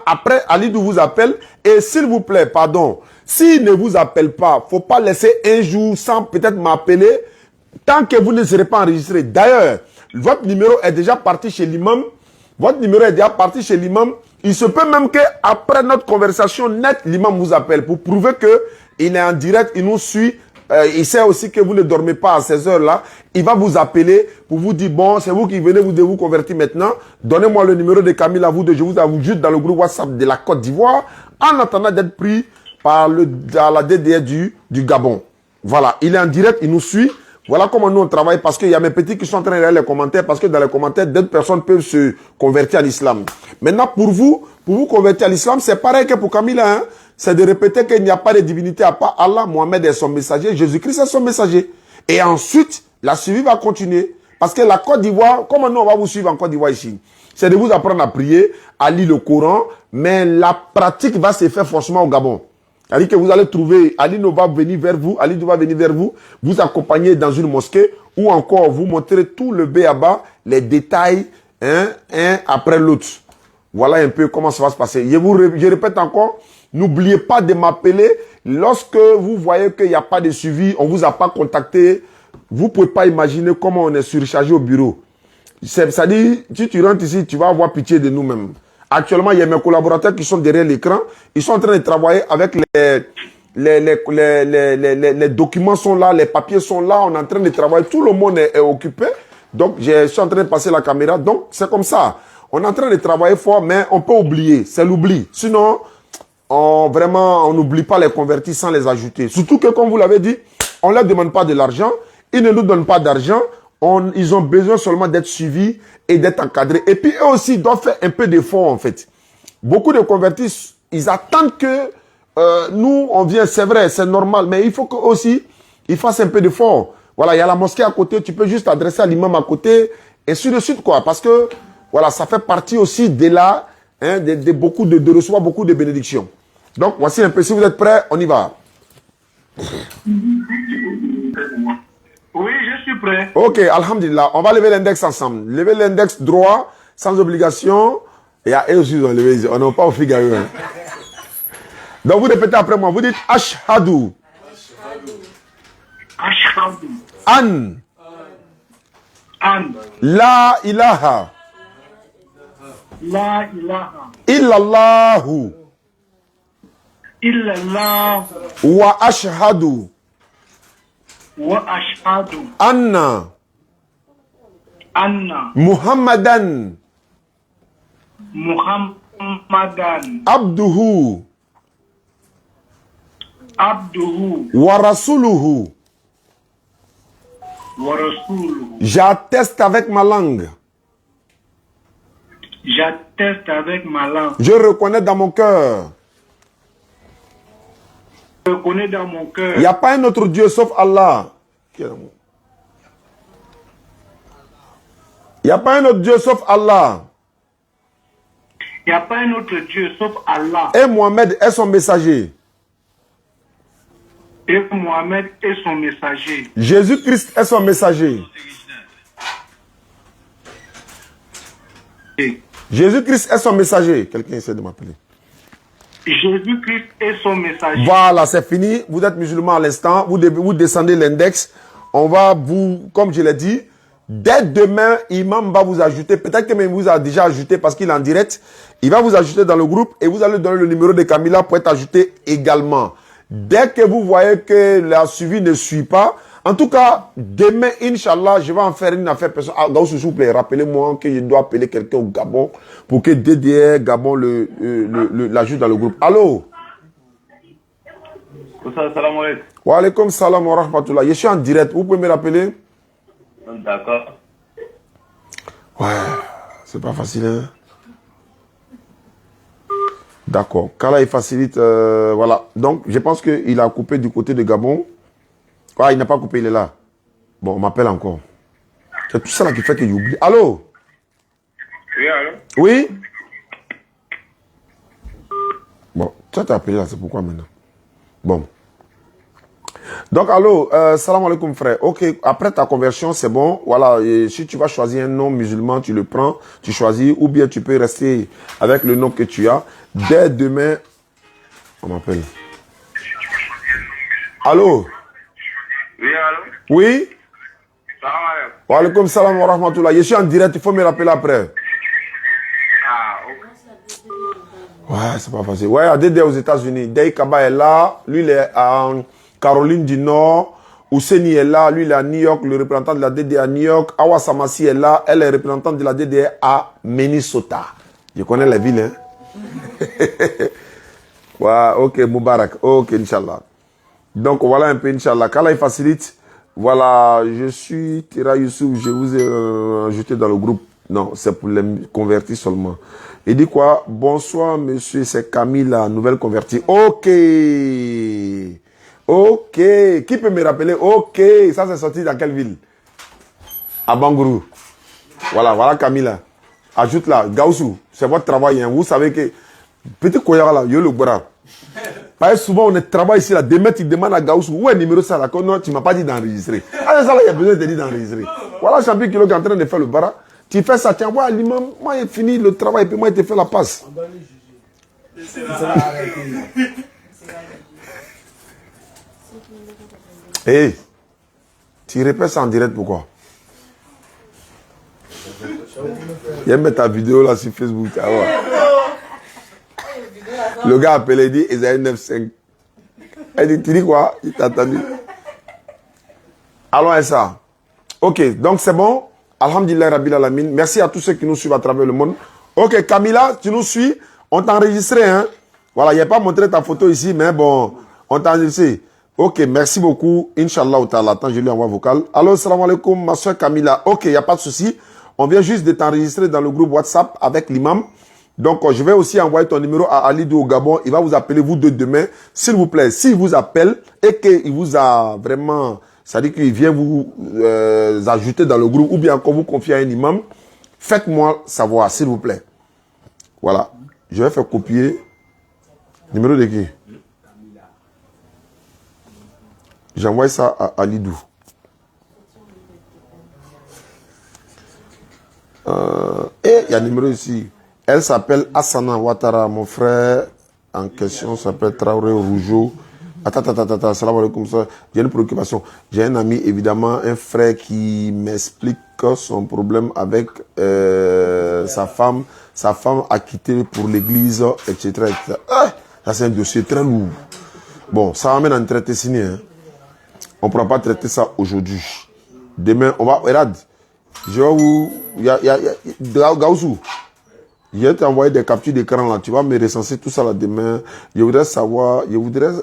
après, Alidou vous appelle, et s'il vous plaît, pardon, s'il ne vous appelle pas, faut pas laisser un jour sans peut-être m'appeler, tant que vous ne serez pas enregistré. D'ailleurs, votre numéro est déjà parti chez l'imam. Il se peut même qu'après notre conversation nette, l'imam vous appelle pour prouver que il est en direct, il nous suit. Il sait aussi que vous ne dormez pas à ces heures-là. Il va vous appeler pour vous dire, bon, c'est vous qui venez, vous devez vous convertir maintenant. Donnez-moi le numéro de Camille à vous deux. Je vous ajoute dans le groupe WhatsApp de la Côte d'Ivoire en attendant d'être pris par la DDR du Gabon. Voilà, il est en direct, il nous suit. Voilà comment nous on travaille, parce qu'il y a mes petits qui sont en train de lire les commentaires, parce que dans les commentaires, d'autres personnes peuvent se convertir à l'islam. Maintenant, pour vous convertir à l'islam, c'est pareil que pour Camille, hein. C'est de répéter qu'il n'y a pas de divinité à part Allah, Mohamed est son messager, Jésus-Christ est son messager. Et ensuite, la suivi va continuer. Parce que la Côte d'Ivoire, comment nous on va vous suivre en Côte d'Ivoire ici? C'est de vous apprendre à prier, à lire le Coran, mais la pratique va se faire forcément au Gabon. C'est-à-dire que vous allez trouver, Ali va venir vers vous, vous accompagner dans une mosquée, ou encore vous montrer tout le B.A.B.A, les détails, un après l'autre. Voilà un peu comment ça va se passer. Je répète encore, n'oubliez pas de m'appeler lorsque vous voyez qu'il n'y a pas de suivi, on ne vous a pas contacté. Vous ne pouvez pas imaginer comment on est surchargé au bureau. C'est-à-dire, si tu rentres ici, tu vas avoir pitié de nous-mêmes. Actuellement, il y a mes collaborateurs qui sont derrière l'écran. Ils sont en train de travailler avec les documents sont là, les papiers sont là. On est en train de travailler. Tout le monde est occupé. Donc, je suis en train de passer la caméra. Donc, c'est comme ça. On est en train de travailler fort, mais on peut oublier. C'est l'oubli. Sinon, on n'oublie pas les convertis sans les ajouter. Surtout que, comme vous l'avez dit, on ne leur demande pas de l'argent. Ils ne nous donnent pas d'argent. Ils ont besoin seulement d'être suivis et d'être encadrés. Et puis, eux aussi doivent faire un peu d'effort, en fait. Beaucoup de convertis, ils attendent que nous, on vient. C'est vrai, c'est normal. Mais il faut qu'eux aussi, ils fassent un peu d'effort. Voilà, il y a la mosquée à côté. Tu peux juste t'adresser à l'imam à côté. Et sur de suite, quoi. Parce que, voilà, ça fait partie aussi de là, hein, de recevoir beaucoup de bénédictions. Donc, voici un peu. Si vous êtes prêts, on y va. Oui, je suis prêt. Ok, alhamdulillah. On va lever l'index ensemble. Lever l'index droit, sans obligation. Et eux aussi, ils ont levé. On n'a pas au Figaro. Hein. Donc, vous répétez après moi. Vous dites Ashhadu. Ashhadu. An. An. La ilaha. La ilaha illallahu illallah wa ashhadu wa ashhadu anna anna Muhammadan Muhammadan abduhu abduhu wa rasuluhu. wa rasuluhu. J'atteste avec ma langue. J'atteste avec ma langue. Je reconnais dans mon cœur. Je reconnais dans mon cœur. Il n'y a pas un autre Dieu sauf Allah. Il n'y a pas un autre Dieu sauf Allah. Il n'y a pas un autre Dieu sauf Allah. Et Mohamed est son messager. Et Mohamed est son messager. Jésus-Christ est son messager. Jésus-Christ est son messager. Quelqu'un essaie de m'appeler. Jésus-Christ est son messager. Voilà, c'est fini. Vous êtes musulman à l'instant. Vous descendez l'index. On va vous, comme je l'ai dit, dès demain, Imam va vous ajouter. Peut-être que même vous a déjà ajouté parce qu'il est en direct. Il va vous ajouter dans le groupe et vous allez donner le numéro de Camilla pour être ajouté également. Dès que vous voyez que la suivi ne suit pas, en tout cas, demain, Inch'Allah, je vais en faire une affaire personnelle. Ah, Gauss, s'il vous plaît, rappelez-moi que je dois appeler quelqu'un au Gabon pour que DDR Gabon l'ajoute dans le groupe. Allô? Salam alaikum. Wa alaikum salam wa rahmatullah. Je suis en direct. Vous pouvez me rappeler? D'accord. Ouais, c'est pas facile, hein? D'accord. Kala, il facilite. Voilà. Donc, je pense qu'il a coupé du côté de Gabon. Ah, il n'a pas coupé, il est là. Bon, on m'appelle encore. C'est tout ça là qui fait que j'oublie. Allô? Oui, allô? Oui? Bon, tu t'as appelé là, c'est pourquoi maintenant? Bon. Donc, allô, salam alaikum frère. Ok, après ta conversion, c'est bon. Voilà, et si tu vas choisir un nom musulman, tu le prends, tu choisis, ou bien tu peux rester avec le nom que tu as. Dès demain, on m'appelle. Allô? Oui, allô? Oui? Salam alaikum. Wa alaikum salam wa rahmatullah. Je suis en direct, il faut me rappeler après. Ah, ok. Ouais, c'est pas facile. Ouais, à Dédé aux États-Unis. Dey Kaba est là, lui il est en Caroline du Nord. Ouseni est là, lui il est à New York, le représentant de la DD à New York. Awa Samasi est là, elle est représentante de la DD à Minnesota. Je connais la ville, hein. Ouais, ok, Moubarak. Ok, Inch'Allah. Donc voilà un peu, Inch'Allah. Kala, il facilite. Voilà, je suis Tira Youssouf, je vous ai ajouté dans le groupe. Non, c'est pour les convertis seulement. Il dit quoi? Bonsoir, monsieur, c'est Camille, la nouvelle convertie. Ok. Ok. Qui peut me rappeler? Ok. Ça, c'est sorti dans quelle ville? À Bangourou. Voilà, voilà Camilla. Ajoute-la. Gaussou, c'est votre travail. Hein. Vous savez que... Petit Koyara là, yo le bras. Parce que souvent, on travaille ici, là. Demain, tu demandes à Gaussou, où est le numéro ça là? Non, tu ne m'as pas dit d'enregistrer. Ah, ça là, il y a besoin de dire d'enregistrer. Voilà, champion qui est en train de faire le bara. Tu fais ça, tiens, ouais, l'imam, moi, il fini le travail, puis moi, il te fait la passe. Hé, tu répètes ça en direct, pourquoi? Il met ta vidéo là sur Facebook. Le gars appelé, il dit Isaïe 9.5. Elle dit, tu dis quoi? Il t'a attendu. Allons à ça. Ok, donc c'est bon. Alhamdulillah Rabbil Alamin. Merci à tous ceux qui nous suivent à travers le monde. Ok, Camilla, tu nous suis. On t'a enregistré, hein? Voilà, il n'y a pas montré ta photo ici, mais bon, on t'a enregistré. Ok, merci beaucoup. Inch'Allah, attends, je lui envoie vocal. Allô, salam alaikum, ma soeur Camilla. Ok, il n'y a pas de souci. On vient juste de t'enregistrer dans le groupe WhatsApp avec l'imam. Donc, je vais aussi envoyer ton numéro à Alidou au Gabon. Il va vous appeler, vous deux, demain. S'il vous plaît, s'il vous appelle et qu'il vous a vraiment... C'est-à-dire qu'il vient vous ajouter dans le groupe ou bien qu'on vous confie à un imam, faites-moi savoir, s'il vous plaît. Voilà. Je vais faire copier. Numéro de qui? J'envoie ça à Alidou. Et il y a un numéro ici. Elle s'appelle Asana Ouattara. Mon frère en question s'appelle Traoré Rougeau. Attends, salam alaikum. J'ai une préoccupation. J'ai un ami, évidemment, un frère qui m'explique son problème avec sa femme a quitté pour l'église, etc. etc. Ah, ça, c'est un dossier très lourd. Bon, ça amène à un traité signé. Hein. On ne pourra pas traiter ça aujourd'hui. Demain, on va... Regarde, je vais vous... Gaoussou, je vais t'envoyer des captures d'écran là. Tu vas me recenser tout ça là demain. Je voudrais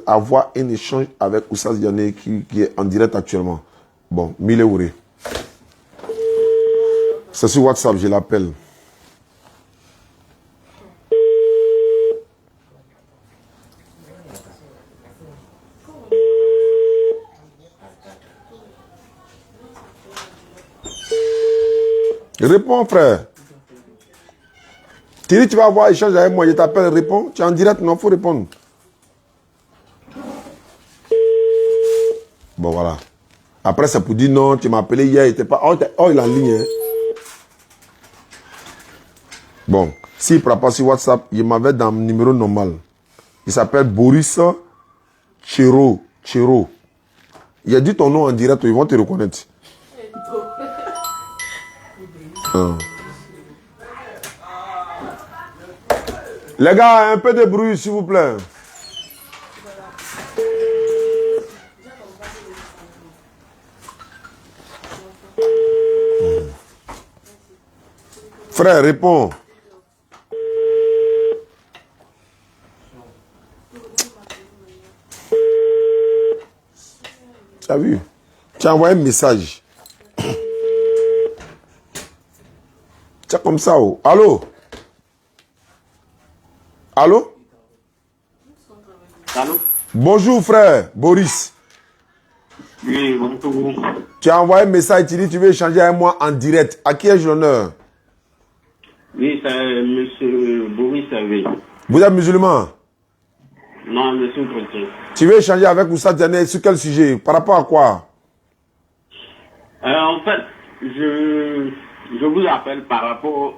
avoir un échange avec Oussaz Diané qui est en direct actuellement. Bon, 1000 euros. C'est sur WhatsApp, je l'appelle. Réponds, frère. Thierry, tu vas avoir échange avec moi, je t'appelle, réponds. Tu es en direct, non, il faut répondre. Bon, voilà. Après, c'est pour dire non, tu m'as appelé hier, il n'était pas... Oh, il est en ligne. Hein. Bon, s'il ne prend pas sur WhatsApp, il m'avait dans mon numéro normal. Il s'appelle Boris Chiro. Il a dit ton nom en direct, ils vont te reconnaître. Les gars, un peu de bruit, s'il vous plaît. Frère, réponds. Tu as vu? Tu as envoyé un message. C'est comme ça. Oh. Allô? Allô? Allô? Bonjour frère, Boris. Oui, bonjour. Tu as envoyé un message, tu dis tu veux échanger avec moi en direct. À qui ai-je l'honneur? Oui, c'est monsieur Boris Hervé. Vous êtes musulman? Non, monsieur chrétien. Tu veux échanger avec Oussaz Diané sur quel sujet? Par rapport à quoi? En fait, je vous appelle par rapport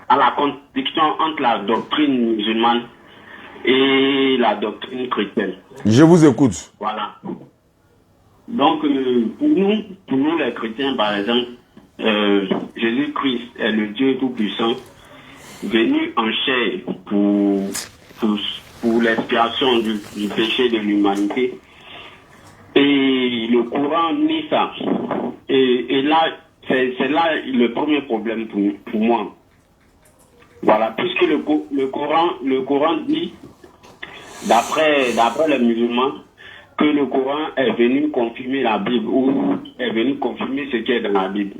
à la contradiction entre la doctrine musulmane et la doctrine chrétienne. Je vous écoute. Voilà. Donc, pour nous les chrétiens, par exemple, Jésus-Christ est le Dieu Tout-Puissant, venu en chair pour l'expiation du péché de l'humanité. Et le Coran nie ça. Et là, c'est là le premier problème pour moi. Voilà, puisque le Coran dit, d'après les musulmans, que le Coran est venu confirmer la Bible ou est venu confirmer ce qui est dans la Bible.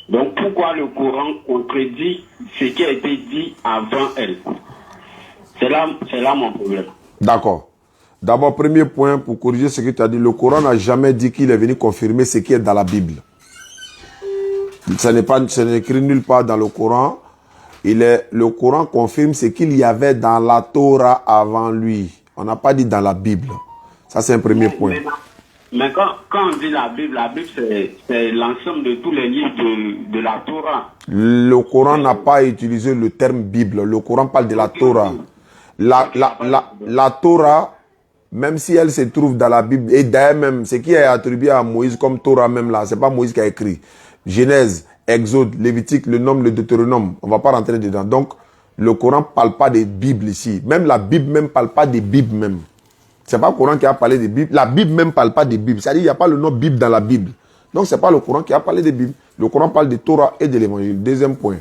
Donc pourquoi le Coran contredit ce qui a été dit avant elle? C'est là mon problème. D'accord. D'abord, premier point pour corriger ce que tu as dit, le Coran n'a jamais dit qu'il est venu confirmer ce qui est dans la Bible. Ce n'est écrit nulle part dans le Coran. Le Coran confirme ce qu'il y avait dans la Torah avant lui. On n'a pas dit dans la Bible. Ça, c'est un premier point. Mais quand on dit la Bible, c'est l'ensemble de tous les livres de la Torah. Le Coran n'a pas utilisé le terme Bible. Le Coran parle de la Torah. La Torah, même si elle se trouve dans la Bible, et d'ailleurs même, ce qui est attribué à Moïse comme Torah même là, c'est pas Moïse qui a écrit. Genèse, Exode, Lévitique, le Nombre, le Deutéronome, on va pas rentrer dedans. Donc, le Coran parle pas des Bibles ici. Même la Bible même parle pas des Bibles même. C'est pas le Coran qui a parlé des Bibles. La Bible même parle pas des Bibles. C'est-à-dire, il n'y a pas le nom Bible dans la Bible. Donc, c'est pas le Coran qui a parlé des Bibles. Le Coran parle de Torah et de l'Évangile. Deuxième point.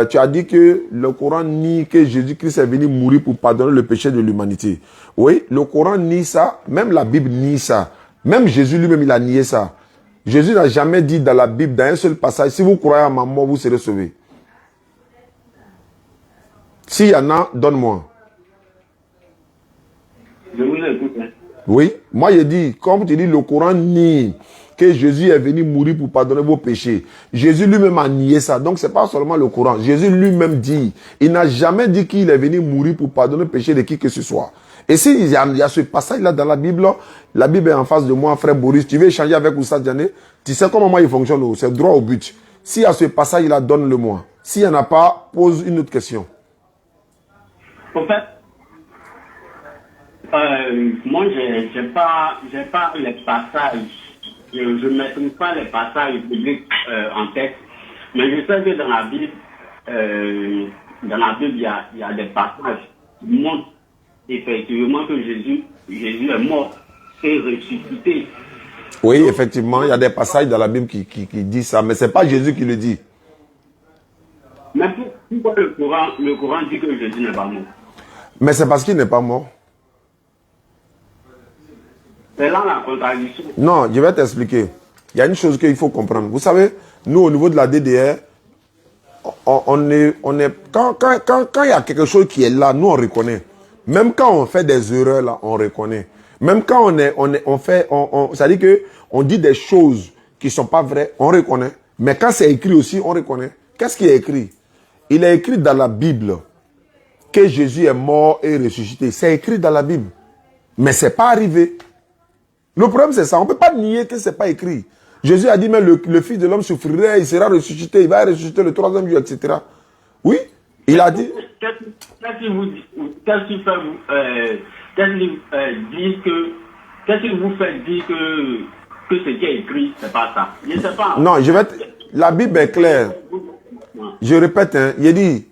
Tu as dit que le Coran nie que Jésus-Christ est venu mourir pour pardonner le péché de l'humanité. Oui, le Coran nie ça. Même la Bible nie ça. Même Jésus lui-même, il a nié ça. Jésus n'a jamais dit dans la Bible, dans un seul passage, si vous croyez à ma mort, vous serez sauvés. S'il y en a, donne-moi. Je vous écoute. Oui, moi je dis, comme tu dis, le Coran nie que Jésus est venu mourir pour pardonner vos péchés. Jésus lui-même a nié ça. Donc, ce n'est pas seulement le Coran. Jésus lui-même dit, il n'a jamais dit qu'il est venu mourir pour pardonner le péché de qui que ce soit. Et s'il y a ce passage-là dans la Bible est en face de moi, frère Boris, tu veux échanger avec Oussaz Diané, tu sais comment moi il fonctionne, c'est droit au but. S'il y a ce passage-là, donne-le-moi. S'il n'y en a pas, pose une autre question. En fait, moi, j'ai pas les passages. Je ne maîtrise pas les passages bibliques en tête. Mais je sais que dans la Bible, il y a des passages qui montrent effectivement que Jésus est mort et ressuscité. Oui, effectivement, il y a des passages dans la Bible qui disent ça, mais ce n'est pas Jésus qui le dit. Mais pourquoi le Coran dit que Jésus n'est pas mort? Mais c'est parce qu'il n'est pas mort. C'est là la contradiction. Non, je vais t'expliquer. Il y a une chose qu'il faut comprendre. Vous savez, nous, au niveau de la DDR, quand il y a quelque chose qui est là, nous, on reconnaît. Même quand on fait des erreurs, là, on reconnaît. Même quand ça dit que on dit des choses qui ne sont pas vraies, on reconnaît. Mais quand c'est écrit aussi, on reconnaît. Qu'est-ce qui est écrit? Il est écrit dans la Bible que Jésus est mort et ressuscité. C'est écrit dans la Bible. Mais ce n'est pas arrivé. Le problème, c'est ça. On ne peut pas nier que ce n'est pas écrit. Jésus a dit, mais le Fils de l'homme souffrirait, il sera ressuscité, il va ressusciter le 3e jour, etc. Oui, il a dit... Qu'est-ce qui vous fait dire que ce qui est écrit, c'est pas ça? Je ne sais pas. Non, la Bible est claire. Je répète, il dit,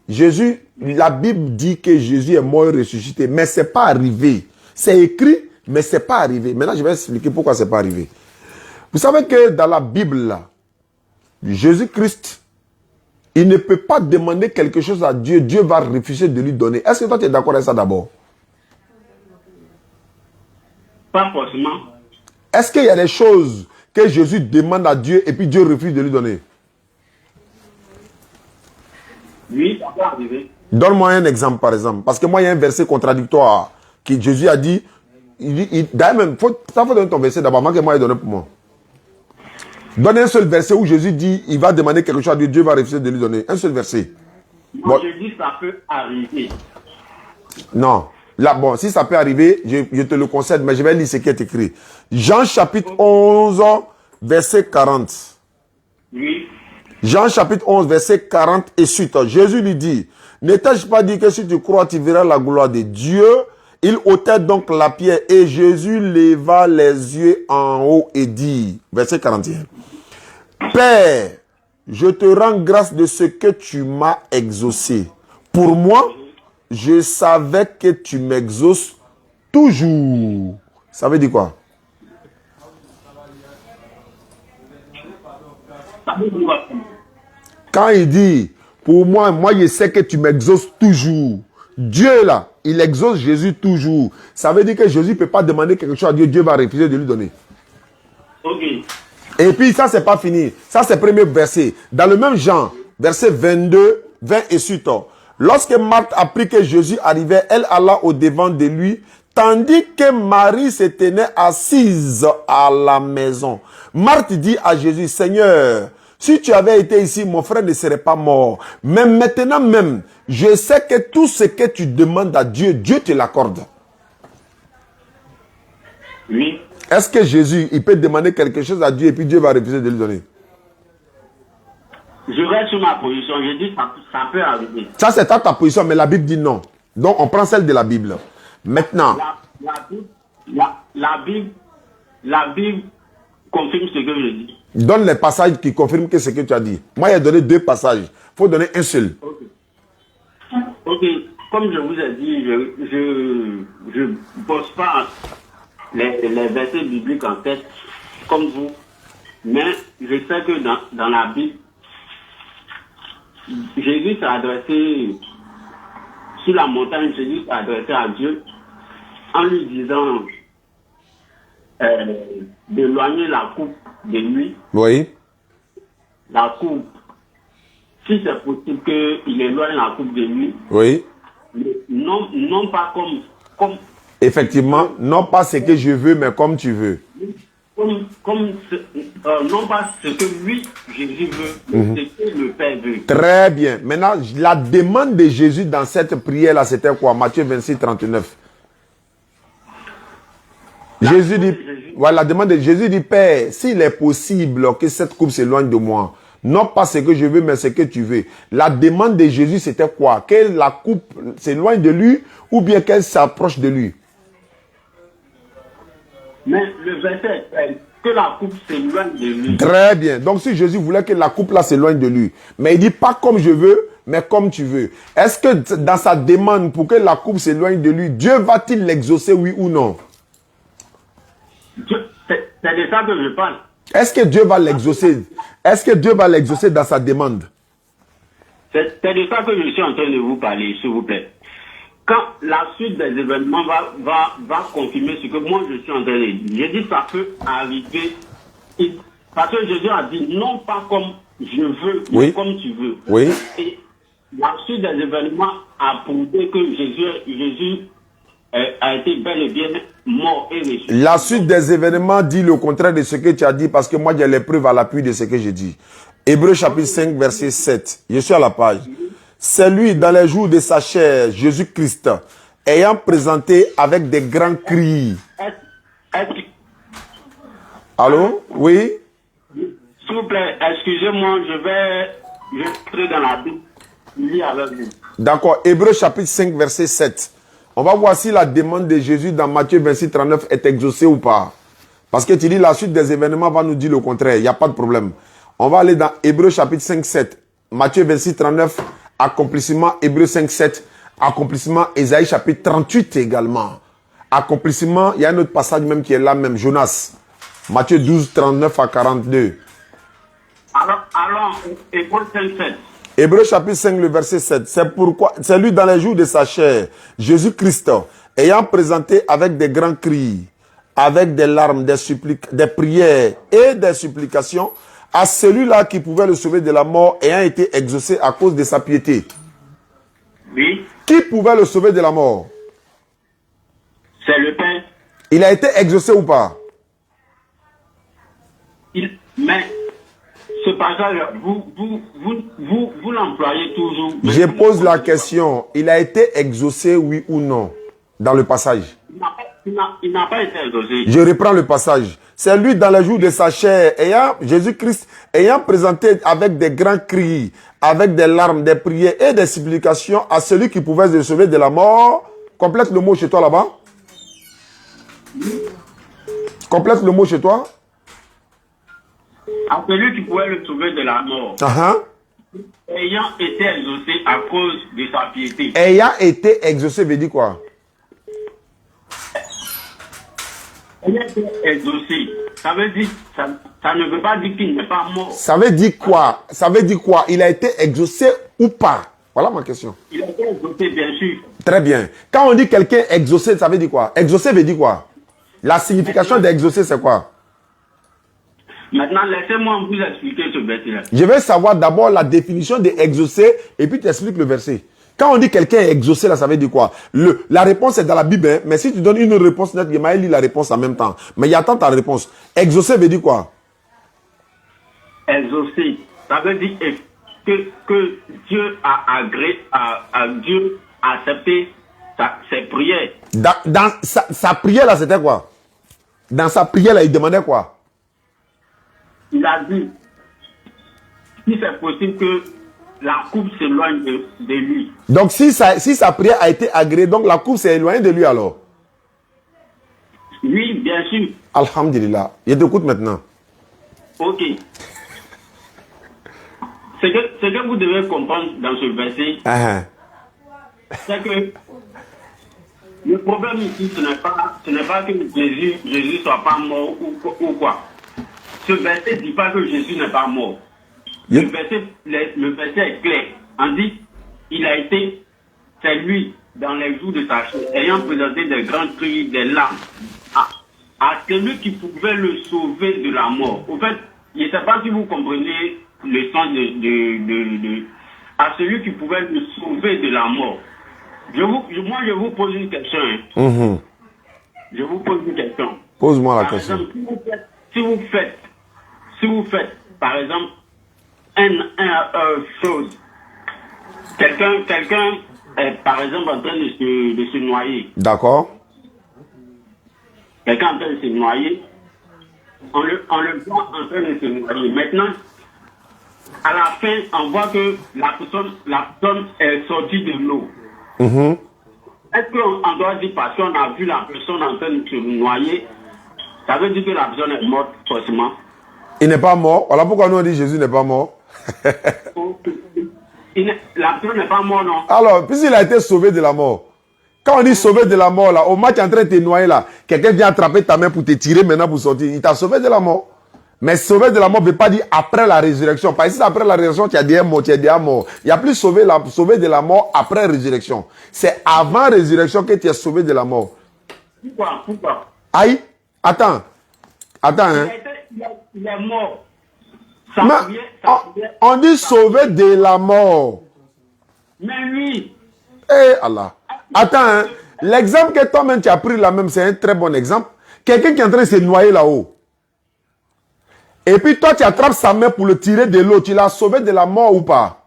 la Bible dit que Jésus est mort et ressuscité, mais ce n'est pas arrivé. C'est écrit, mais ce n'est pas arrivé. Maintenant, je vais expliquer pourquoi ce n'est pas arrivé. Vous savez que dans la Bible, là, Jésus-Christ, il ne peut pas demander quelque chose à Dieu. Dieu va refuser de lui donner. Est-ce que toi, tu es d'accord avec ça d'abord? Pas forcément. Est-ce qu'il y a des choses que Jésus demande à Dieu et puis Dieu refuse de lui donner? Oui, ça peut arriver. Donne-moi un exemple, par exemple. Parce que moi, il y a un verset contradictoire que Jésus a dit. D'ailleurs, même, ça faut donner ton verset d'abord. Moi, il donne pour moi. Donne un seul verset où Jésus dit il va demander quelque chose à Dieu, Dieu va refuser de lui donner. Un seul verset. Moi, je dis ça peut arriver. Non. Là, bon, si ça peut arriver, je te le concède, mais je vais lire ce qui est écrit. Jean chapitre 11, verset 40. Oui. Jean chapitre 11, verset 40 et suite. Jésus lui dit, ne t'ai-je pas dit que si tu crois, tu verras la gloire de Dieu? Il ôtait donc la pierre et Jésus leva les yeux en haut et dit, verset 41, Père, je te rends grâce de ce que tu m'as exaucé. Pour moi, je savais que tu m'exauces toujours. Ça veut dire quoi? Quand il dit, pour moi, je sais que tu m'exauces toujours. Dieu là, il exauce Jésus toujours. Ça veut dire que Jésus ne peut pas demander quelque chose à Dieu, Dieu va refuser de lui donner. Ok. Et puis ça, c'est pas fini. Ça, c'est le premier verset. Dans le même Jean, verset 22, 20 et suite. Lorsque Marthe apprit que Jésus arrivait, elle alla au-devant de lui, tandis que Marie se tenait assise à la maison. Marthe dit à Jésus, Seigneur, si tu avais été ici, mon frère ne serait pas mort. Mais maintenant même, je sais que tout ce que tu demandes à Dieu, Dieu te l'accorde. Oui. Est-ce que Jésus, il peut demander quelque chose à Dieu et puis Dieu va refuser de lui donner? Je reste sur ma position. Je dis que ça peut arriver. Ça, c'est ta position, mais la Bible dit non. Donc, on prend celle de la Bible. Maintenant. La Bible confirme ce que je dis. Donne les passages qui confirment que ce que tu as dit. Moi, j'ai donné 2 passages. Il faut donner un seul. Ok. Comme je vous ai dit, je ne pose pas les versets bibliques en tête comme vous. Mais je sais que dans la Bible, Jésus s'est adressé sur la montagne, Jésus s'est adressé à Dieu en lui disant d'éloigner la coupe de lui. Oui. La coupe. Si c'est possible qu'il éloigne la coupe de lui. Oui. Non pas comme effectivement, non pas ce que je veux, mais comme tu veux. Non pas ce que lui, Jésus veut, mais ce que le Père veut. Très bien. Maintenant, la demande de Jésus dans cette prière-là, c'était quoi? Matthieu 26, 39. Jésus dit, voilà, la demande de Jésus dit, Père, s'il est possible que cette coupe s'éloigne de moi, non pas ce que je veux, mais ce que tu veux. La demande de Jésus, c'était quoi? Que la coupe s'éloigne de lui ou bien qu'elle s'approche de lui? Mais le verset, que la coupe s'éloigne de lui. Très bien. Donc si Jésus voulait que la coupe là s'éloigne de lui, mais il dit pas comme je veux, mais comme tu veux. Est-ce que dans sa demande pour que la coupe s'éloigne de lui, Dieu va-t-il l'exaucer, oui ou non? C'est de ça que je parle. Est-ce que Dieu va l'exaucer? Est-ce que Dieu va l'exaucer dans sa demande? C'est de ça que je suis en train de vous parler, s'il vous plaît. Quand la suite des événements va confirmer ce que moi je suis en train de dire, je dis ça peut arriver. Parce que Jésus a dit non pas comme je veux, mais comme tu veux. Oui. Et la suite des événements a prouvé que Jésus a été bel et bien mort et ressuscité. La suite des événements dit le contraire de ce que tu as dit parce que moi j'ai les preuves à l'appui de ce que j'ai dit. Hébreux chapitre 5 verset 7. Je suis à la page. C'est lui dans les jours de sa chair, Jésus-Christ, ayant présenté avec des grands cris. Allô? Oui? S'il vous plaît, excusez-moi, je vais entrer dans la Bible. Lire avec vous. D'accord. Hébreux chapitre 5 verset 7. On va voir si la demande de Jésus dans Matthieu 26, 39 est exaucée ou pas. Parce que tu dis la suite des événements va nous dire le contraire. Il n'y a pas de problème. On va aller dans Hébreux chapitre 5, 7. Matthieu 26, 39. Accomplissement Hébreux 5, 7. Accomplissement Ésaïe chapitre 38 également. Accomplissement, il y a un autre passage même qui est là même. Jonas. Matthieu 12, 39 à 42. Alors Hébreux 5, 7. Hébreux chapitre 5, le verset 7. C'est pourquoi, c'est lui dans les jours de sa chair, Jésus-Christ, ayant présenté avec des grands cris, avec des larmes, des prières et des supplications, à celui-là qui pouvait le sauver de la mort, ayant été exaucé à cause de sa piété. Oui. Qui pouvait le sauver de la mort? C'est le Père. Il a été exaucé ou pas? Mais ce passage, vous l'employez toujours. Je pose la question. Il a été exaucé, oui ou non, dans le passage? Il n'a pas été exaucé. Je reprends le passage. C'est lui dans les jours de sa chair, Jésus-Christ, ayant présenté avec des grands cris, avec des larmes, des prières et des supplications à celui qui pouvait se sauver de la mort. Complète le mot chez toi là-bas. Complète le mot chez toi. À celui qui pouvait le sauver de la mort. Ayant été exaucé à cause de sa piété. Ayant été exaucé veut dire quoi? Ayant été exaucé, ça veut dire, ça ne veut pas dire qu'il n'est pas mort. Ça veut dire quoi? Ça veut dire quoi? Il a été exaucé ou pas? Voilà ma question. Il a été exaucé, bien sûr. Très bien. Quand on dit quelqu'un exaucé, ça veut dire quoi? Exaucé veut dire quoi? La signification d'exaucé, c'est quoi? Maintenant, laissez-moi vous expliquer ce verset-là. Je vais savoir d'abord la définition d'exaucé et puis tu expliques le verset. Quand on dit quelqu'un est exaucé, là, ça veut dire quoi? La réponse est dans la Bible, hein? Mais si tu donnes une réponse nette, Gemaël lit la réponse en même temps. Mais il attend ta réponse. Exaucé veut dire quoi? Exaucé, ça veut dire que Dieu a agréé, Dieu a accepté ses prières. Dans sa prière, là, c'était quoi? Dans sa prière, là, il demandait quoi? Il a dit, si c'est possible que la coupe s'éloigne de lui. Donc, si sa prière a été agréée, donc la coupe s'est éloignée de lui alors? Oui, bien sûr. Alhamdulillah. Je t'écoute maintenant. Ok. Ce que vous devez comprendre dans ce verset, c'est que le problème ici, ce n'est pas que Jésus soit pas mort ou quoi. Ce verset ne dit pas que Jésus n'est pas mort. Le verset est clair. On dit, il a été, c'est lui, dans les jours de sa chair, ayant présenté des grands cris, des larmes, à celui qui pouvait le sauver de la mort. Au fait, je ne sais pas si vous comprenez le sens à celui qui pouvait le sauver de la mort. Moi, je vous pose une question. Je vous pose une question. Pose-moi la question. Exemple, si vous faites, par exemple, chose, quelqu'un est, par exemple, en train de se noyer. D'accord. Quelqu'un en train de se noyer, on le voit en train de se noyer. Maintenant, à la fin, on voit que la personne est sortie de l'eau. Est-ce qu'on doit dire parce qu'on a vu la personne en train de se noyer, Ça veut dire que la personne est morte, forcément. Il n'est pas mort. Voilà pourquoi nous on dit Jésus n'est pas mort. La personne n'est pas morte, non? Alors, puisqu'il a été sauvé de la mort. Quand on dit sauvé de la mort, là, au match en train de te noyer, là, quelqu'un vient attraper ta main pour te tirer maintenant pour sortir. Il t'a sauvé de la mort. Mais sauvé de la mort ne veut pas dire après la résurrection. Parce que si après la résurrection, tu as déjà mort, tu es déjà mort. Il n'y a plus sauvé de la mort après résurrection. C'est avant résurrection que tu es sauvé de la mort. Pourquoi? Aïe, attends, hein. Il est mort. On dit sauvé de la mort. Mais oui. Eh Allah. Attends, hein. L'exemple que toi-même tu as pris là même, c'est un très bon exemple. Quelqu'un qui est en train de se noyer là-haut. Et puis toi, tu attrapes sa main pour le tirer de l'eau. Tu l'as sauvé de la mort ou pas?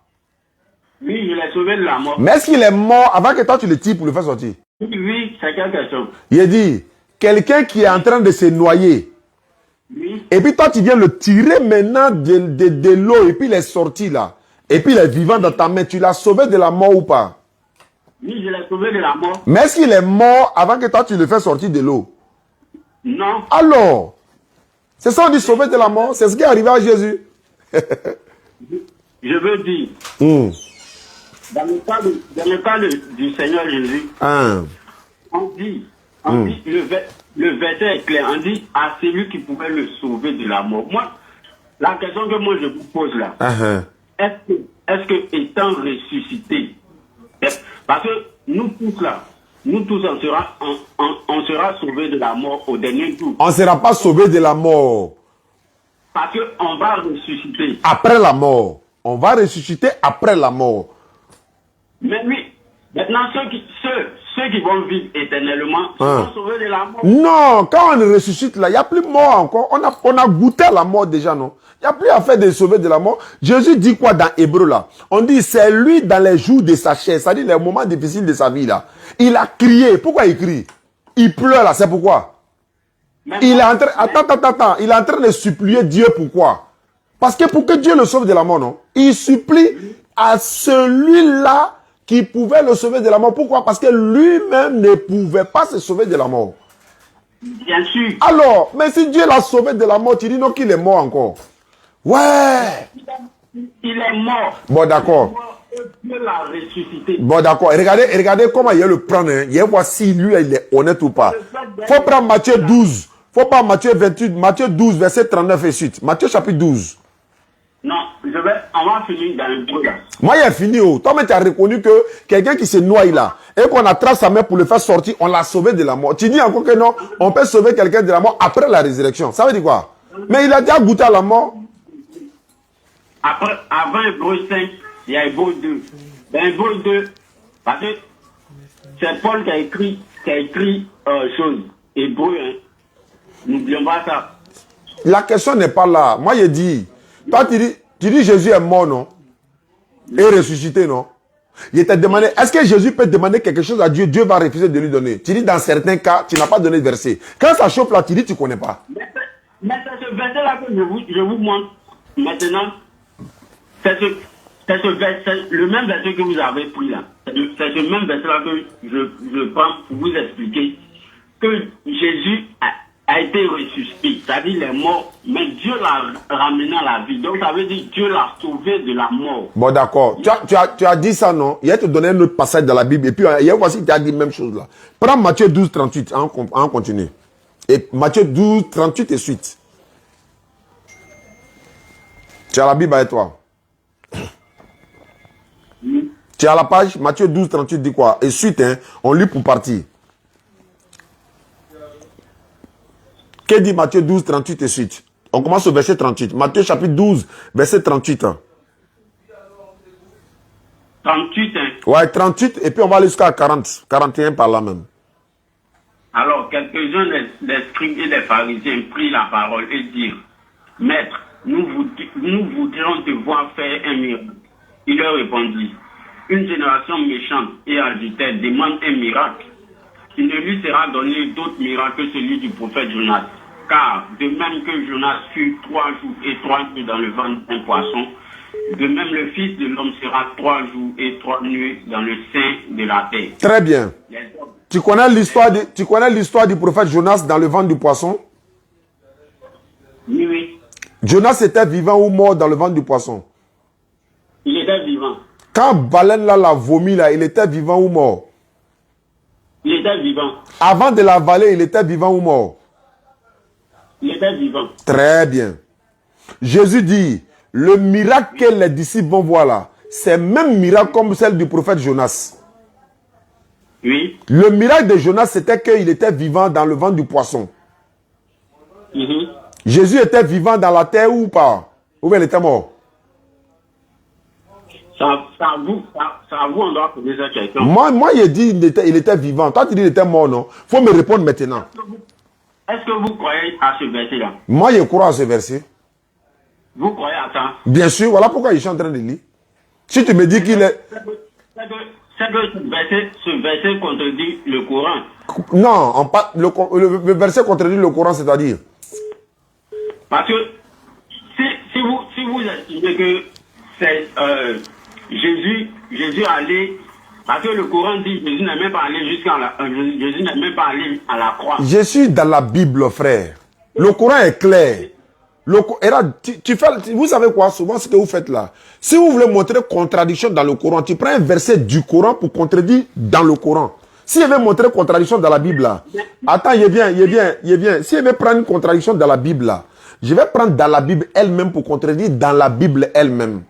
Oui, je l'ai sauvé de la mort. Mais est-ce qu'il est mort avant que toi tu le tires pour le faire sortir? Oui, c'est quelque chose. Il dit, quelqu'un qui est en train de se noyer. Oui. Et puis toi, tu viens le tirer maintenant de l'eau. Et puis il est sorti là. Et puis il est vivant dans ta main. Tu l'as sauvé de la mort ou pas? Oui, je l'ai sauvé de la mort. Mais est-ce qu'il est mort avant que toi tu le fais sortir de l'eau? Non. Alors, c'est ça on dit sauver de la mort. C'est ce qui est arrivé à Jésus. Je veux dire, dans le cas du Seigneur Jésus, on dit, le verset est clair, on dit à celui qui pouvait le sauver de la mort. Moi, la question que moi je vous pose là, est-ce que étant ressuscité, parce que nous tous là, on sera sauvés de la mort au dernier jour. On ne sera pas sauvé de la mort. Parce qu'on va ressusciter. Après la mort. On va ressusciter après la mort. Mais oui, maintenant ceux qui vont vivre éternellement seront sauvés de la mort. Non, quand on ressuscite là, il n'y a plus de mort encore. On a goûté à la mort déjà, non? Il n'y a plus à faire de sauver de la mort. Jésus dit quoi dans Hébreu là? On dit c'est lui dans les jours de sa chair, c'est-à-dire les moments difficiles de sa vie là. Il a crié. Pourquoi il crie? Il pleure là, c'est pourquoi? Il est en train, attends, il est en train de supplier Dieu pourquoi? Parce que pour que Dieu le sauve de la mort, non? Il supplie à celui-là qui pouvait le sauver de la mort. Pourquoi? Parce que lui-même ne pouvait pas se sauver de la mort. Bien sûr. Alors, mais si Dieu l'a sauvé de la mort, tu dis non qu'il est mort encore. Ouais. Il est mort. Bon, d'accord. Dieu l'a ressuscité. Bon, d'accord. Regardez comment il va le prendre. Hein. Il va voir si lui, il est honnête ou pas. Faut prendre Matthieu 12. Faut pas Matthieu 28. Matthieu 12, verset 39 et suite. Matthieu chapitre 12. Non, on va finir dans le bout là. Moi, il a fini. Oh. Toi-même, tu as reconnu que quelqu'un qui se noie là, et qu'on attrape sa main pour le faire sortir, on l'a sauvé de la mort. Tu dis encore que non, on peut sauver quelqu'un de la mort après la résurrection. Ça veut dire quoi? Mais il a déjà goûté à la mort. Après, avant Hébreu 5, il y a Hébreu 2. Dans Hébreu 2, parce que c'est Paul qui a écrit chose. Hébreu, hein. N'oublions pas ça. La question n'est pas là. Moi, je dis, toi, tu dis Jésus est mort, non? Et ressuscité, non? Il t'a demandé, est-ce que Jésus peut demander quelque chose à Dieu? Dieu va refuser de lui donner. Tu dis, dans certains cas, tu n'as pas donné de verset. Quand ça chauffe là, tu dis, tu ne connais pas. Mais c'est ce verset-là que je vous montre maintenant. C'est le même verset que vous avez pris là. C'est ce même verset-là que je prends pour vous expliquer que Jésus a été ressuscité. C'est-à-dire il est mort, mais Dieu l'a ramené à la vie. Donc ça veut dire Dieu l'a sauvé de la mort. Bon, d'accord. Tu as dit ça, non? Il va te donner un autre passage dans la Bible. Et puis, il y a voici, tu as dit la même chose là. Prends Matthieu 12, 38. On continue. Et Matthieu 12, 38 et suite. Tu as la Bible avec toi? Tu as la page, Matthieu 12, 38 dit quoi? Et suite, hein, on lit pour partir. Que dit Matthieu 12, 38 et suite? On commence au verset 38. Matthieu chapitre 12, verset 38. 38, hein? Ouais, 38, et puis on va aller jusqu'à 40, 41 par là même. Alors, quelques-uns des scribes et des pharisiens prirent la parole et dirent, Maître, nous voudrions te voir faire un miracle. Il leur répondit, une génération méchante et agitée demande un miracle. Il ne lui sera donné d'autre miracle que celui du prophète Jonas. Car, de même que Jonas fut 3 jours et 3 nuits dans le ventre d'un poisson, de même le Fils de l'homme sera 3 jours et 3 nuits dans le sein de la terre. Très bien. Tu connais l'histoire du prophète Jonas dans le ventre du poisson? Jonas était vivant ou mort dans le ventre du poisson? Il était vivant. Quand baleine là l'a vomi là, il était vivant ou mort? Il était vivant. Avant de l'avaler, il était vivant ou mort? Il était vivant. Très bien. Jésus dit, le miracle que les disciples vont voir là, c'est même miracle comme celle du prophète Jonas. Oui. Le miracle de Jonas, c'était qu'il était vivant dans le ventre du poisson. Jésus était vivant dans la terre ou pas? Ou bien il était mort? Ça à vous, on doit poser cette question. Moi, il dit il était vivant. Toi, tu dis qu'il était mort, non? Il faut me répondre maintenant. Est-ce que vous croyez à ce verset-là? Moi, je crois à ce verset. Vous croyez à ça? Bien sûr, voilà pourquoi je suis en train de lire. Si tu me dis qu'il est... C'est que ce verset contredit le Coran. Non, le verset contredit le Coran, c'est-à-dire... Parce que si vous estimez que c'est Jésus allait, parce que le Coran dit Jésus n'est même pas allé jusqu'à la Jésus n'est même pas allé à la croix. Je suis dans la Bible, frère. Le Coran est clair. Vous savez quoi, souvent ce que vous faites là. Si vous voulez montrer contradiction dans le Coran, tu prends un verset du Coran pour contredire dans le Coran. Si je veux montrer contradiction dans la Bible là, attends, il est bien. Si je veux prendre une contradiction dans la Bible là, je vais prendre dans la Bible elle-même pour contredire dans la Bible elle-même.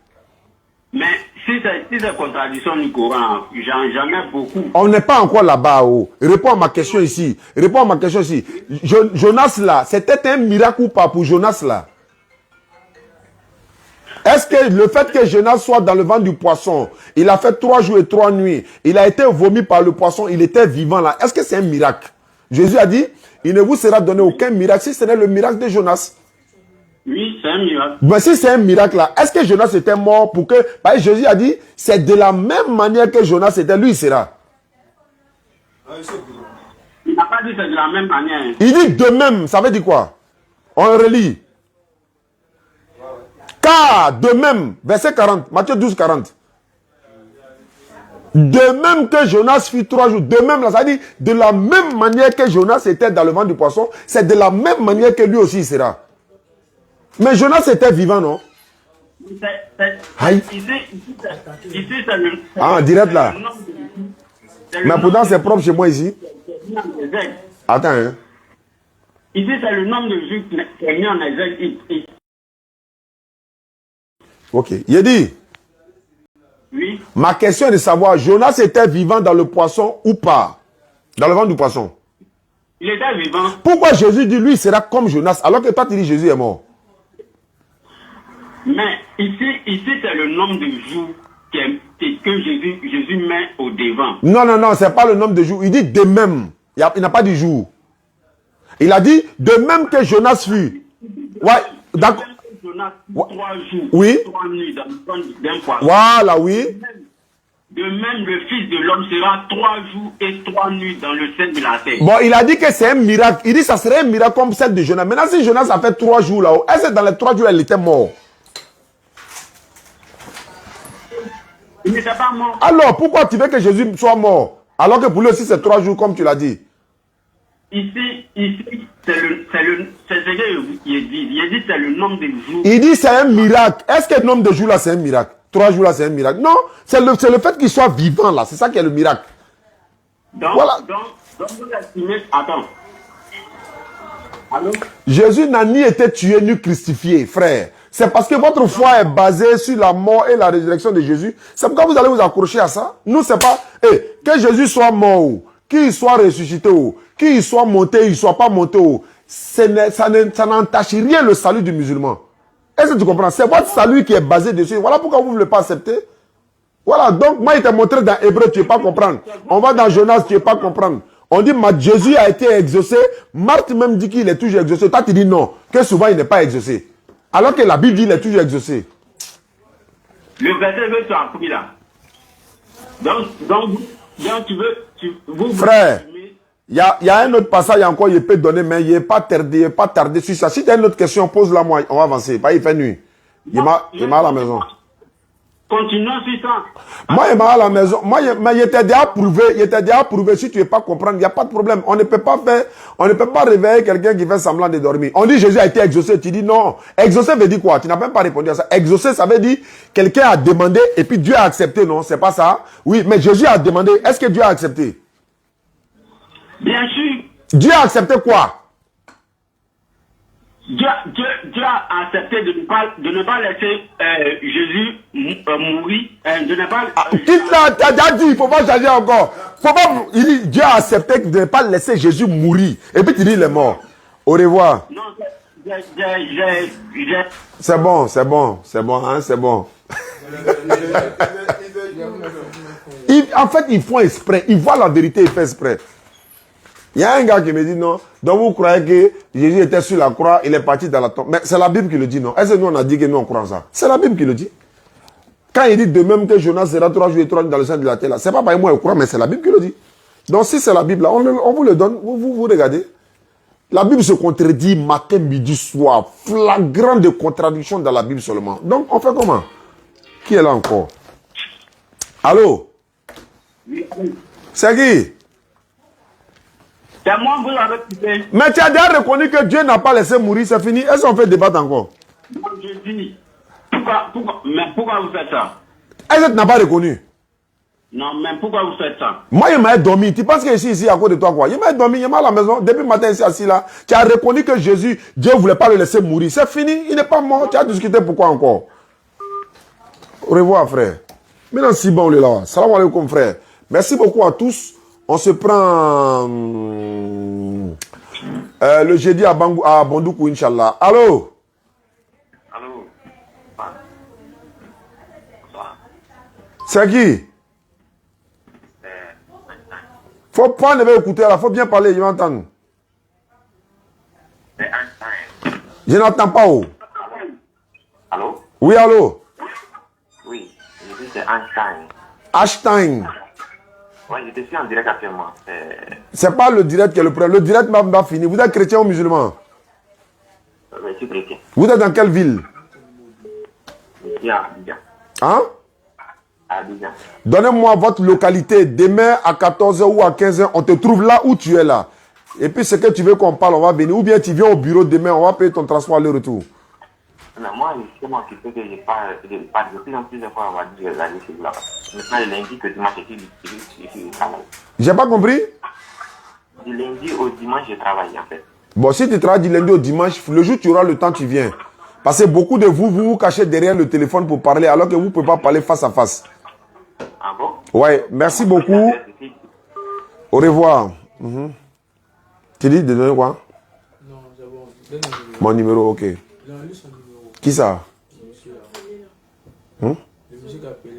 Mais si c'est contradiction du Coran, j'en ai beaucoup. On n'est pas encore là-bas. Oh. Réponds à ma question ici. Jonas là, c'était un miracle ou pas pour Jonas là? Est-ce que le fait que Jonas soit dans le ventre du poisson, il a fait 3 jours et 3 nuits, il a été vomi par le poisson, il était vivant là. Est-ce que c'est un miracle? Jésus a dit, il ne vous sera donné aucun miracle si ce n'est le miracle de Jonas. Oui, c'est un miracle. Mais si c'est un miracle là, est-ce que Jonas était mort pour que... Parce que Jésus a dit, c'est de la même manière que Jonas était, lui il sera. Il n'a pas dit c'est de la même manière. Il dit de même, ça veut dire quoi? On relit. Car de même, verset 40, Matthieu 12, 40. De même que Jonas fut 3 jours, de même là, ça veut dire de la même manière que Jonas était dans le ventre du poisson, c'est de la même manière que lui aussi il sera. Mais Jonas était vivant, non? Ici, c'est le... Ah, direct là. Mais pourtant, c'est propre chez moi ici. Attends, hein. Ici, c'est le nombre de jours qui est mis en exergue. Ok. Il dit. Oui. Ma question est de savoir, Jonas était vivant dans le poisson ou pas? Dans le ventre du poisson. Il était vivant. Pourquoi Jésus dit, lui, il sera comme Jonas, alors que toi, tu dis Jésus est mort? Mais ici c'est le nombre de jours que Jésus met au devant. Non, c'est pas le nombre de jours. Il dit de même. Il n'a pas dit jour. Il a dit de même que Jonas fut. Ouais, d'accord. Jonas fut 3 jours, oui. 3 nuits dans le ventre d'un poisson. Voilà, oui. De même, le Fils de l'homme sera 3 jours et 3 nuits dans le sein de la terre. Bon, il a dit que c'est un miracle. Il dit que ça serait un miracle comme celle de Jonas. Maintenant, si Jonas a fait 3 jours là-haut, est-ce que dans les 3 jours, il était mort? Il n'était pas mort. Alors, pourquoi tu veux que Jésus soit mort? Alors que pour lui aussi, c'est 3 jours, comme tu l'as dit. Ici, c'est ce qu'il dit. Il dit c'est le nombre de jours. Il dit c'est un miracle. Est-ce que le nombre de jours là, c'est un miracle? 3 jours là, c'est un miracle? Non, c'est le fait qu'il soit vivant là. C'est ça qui est le miracle. Donc, voilà. Donc vous estimez... Attends. Allô? Jésus n'a ni été tué ni crucifié, frère. C'est parce que votre foi est basée sur la mort et la résurrection de Jésus. C'est pourquoi vous allez vous accrocher à ça. Nous, c'est pas... que Jésus soit mort, qu'il soit ressuscité, qu'il soit monté, il soit pas monté, ça n'entache rien le salut du musulman. Est-ce que tu comprends? C'est votre salut qui est basé dessus. Voilà pourquoi vous ne voulez pas accepter. Voilà, donc moi, il t'a montré dans Hébreu, tu ne veux pas comprendre. On va dans Jonas, tu ne veux pas comprendre. On dit, Jésus a été exaucé. Marthe même dit qu'il est toujours exaucé. Toi, tu dis non, que souvent il n'est pas exaucé. Alors que la Bible dit qu'il est toujours exaucé. Le verset que tu as pris là. Donc tu veux... Frère, il y a un autre passage encore, il peut donner, mais il n'est pas tardé sur ça. Si tu as une autre question, pose-la moi, on va avancer. Pas il fait nuit. Il m'a à la maison. continuons sur ça. Moi, il m'a à la maison. Moi, mais il était déjà prouvé. Si tu ne veux pas comprendre, il n'y a pas de problème. On ne peut pas réveiller quelqu'un qui fait semblant de dormir. On dit Jésus a été exaucé. Tu dis non. Exaucé veut dire quoi? Tu n'as même pas répondu à ça. Exaucé, ça veut dire quelqu'un a demandé et puis Dieu a accepté. Non, c'est pas ça. Oui, mais Jésus a demandé. Est-ce que Dieu a accepté? Bien sûr. Dieu a accepté quoi? Dieu a accepté de ne pas laisser Jésus mourir, de ne pas... T'as déjà dit, il ne faut pas changer encore. Il dit, Dieu a accepté de ne pas laisser Jésus mourir. Et puis tu dis, il est mort. Au revoir. Non, c'est bon, hein, c'est bon. En fait, ils font exprès. Ils voient la vérité, ils font exprès. Il y a un gars qui me dit non. Donc vous croyez que Jésus était sur la croix, il est parti dans la tombe. Mais c'est la Bible qui le dit, non? Est-ce que nous on a dit que nous on croit en ça? C'est la Bible qui le dit. Quand il dit de même que Jonas sera 3 jours et 3 nuits dans le sein de la terre, là, c'est pas par moi je crois, mais c'est la Bible qui le dit. Donc si c'est la Bible, là, on vous le donne, vous regardez. La Bible se contredit matin, midi, soir. Flagrant de contradiction dans la Bible seulement. Donc on fait comment? Qui est là encore? Allô? C'est qui? C'est moi, vous l'avez coupé. Mais tu as déjà reconnu que Dieu n'a pas laissé mourir, c'est fini. Est-ce qu'on fait débattre encore? Moi, je dis, pourquoi vous faites ça? Est-ce que tu n'as pas reconnu? Non, mais pourquoi vous faites ça? Moi, il m'a dormi. Tu penses que je suis ici à cause de toi, quoi? Il m'a dormi, il m'a à la maison. Depuis le matin, ici, assis là. Tu as reconnu que Jésus, Dieu ne voulait pas le laisser mourir. C'est fini, il n'est pas mort. Tu as discuté pourquoi encore? Au revoir, frère. Maintenant, si bon, on est là. Salam alaikum, frère. Merci beaucoup à tous. On se prend le jeudi à Bandoukou, Inch'Allah. Allô? Allô? C'est qui? Faut pas ne pas écouter là, faut bien parler, je m'entends. C'est Einstein. Je n'entends pas où. Allô? Oui, allô? Oui, je dis c'est Einstein. Einstein. Oui, je suis en direct actuellement. C'est pas le direct qui est le problème. Le direct m'a fini. Vous êtes chrétien ou musulman? Je suis chrétien. Vous êtes dans quelle ville? Je suis à Abidjan. Hein? À Abidjan. Donnez-moi votre localité. Demain à 14h ou à 15h, on te trouve là où tu es là. Et puis ce que tu veux qu'on parle, on va venir. Ou bien tu viens au bureau demain, on va payer ton transport aller-retour. Mais moi, c'est moi qui fais que je parle de plus en plus de fois, on va dire, la liste là. Maintenant, le lundi que dimanche, je suis au travail. J'ai pas compris? Du lundi au dimanche, je travaille en fait. Bon, si tu travailles du lundi au dimanche, le jour où tu auras le temps, tu viens. Parce que beaucoup de vous vous cachez derrière le téléphone pour parler, alors que vous ne pouvez pas parler face à face. Ah bon? Ouais, merci beaucoup. Au revoir. Tu dis de donner quoi? Non, c'est bon. Donne mon numéro, ok. Il a lu son numéro. Qui ça? Le monsieur là. Le monsieur qui a appelé.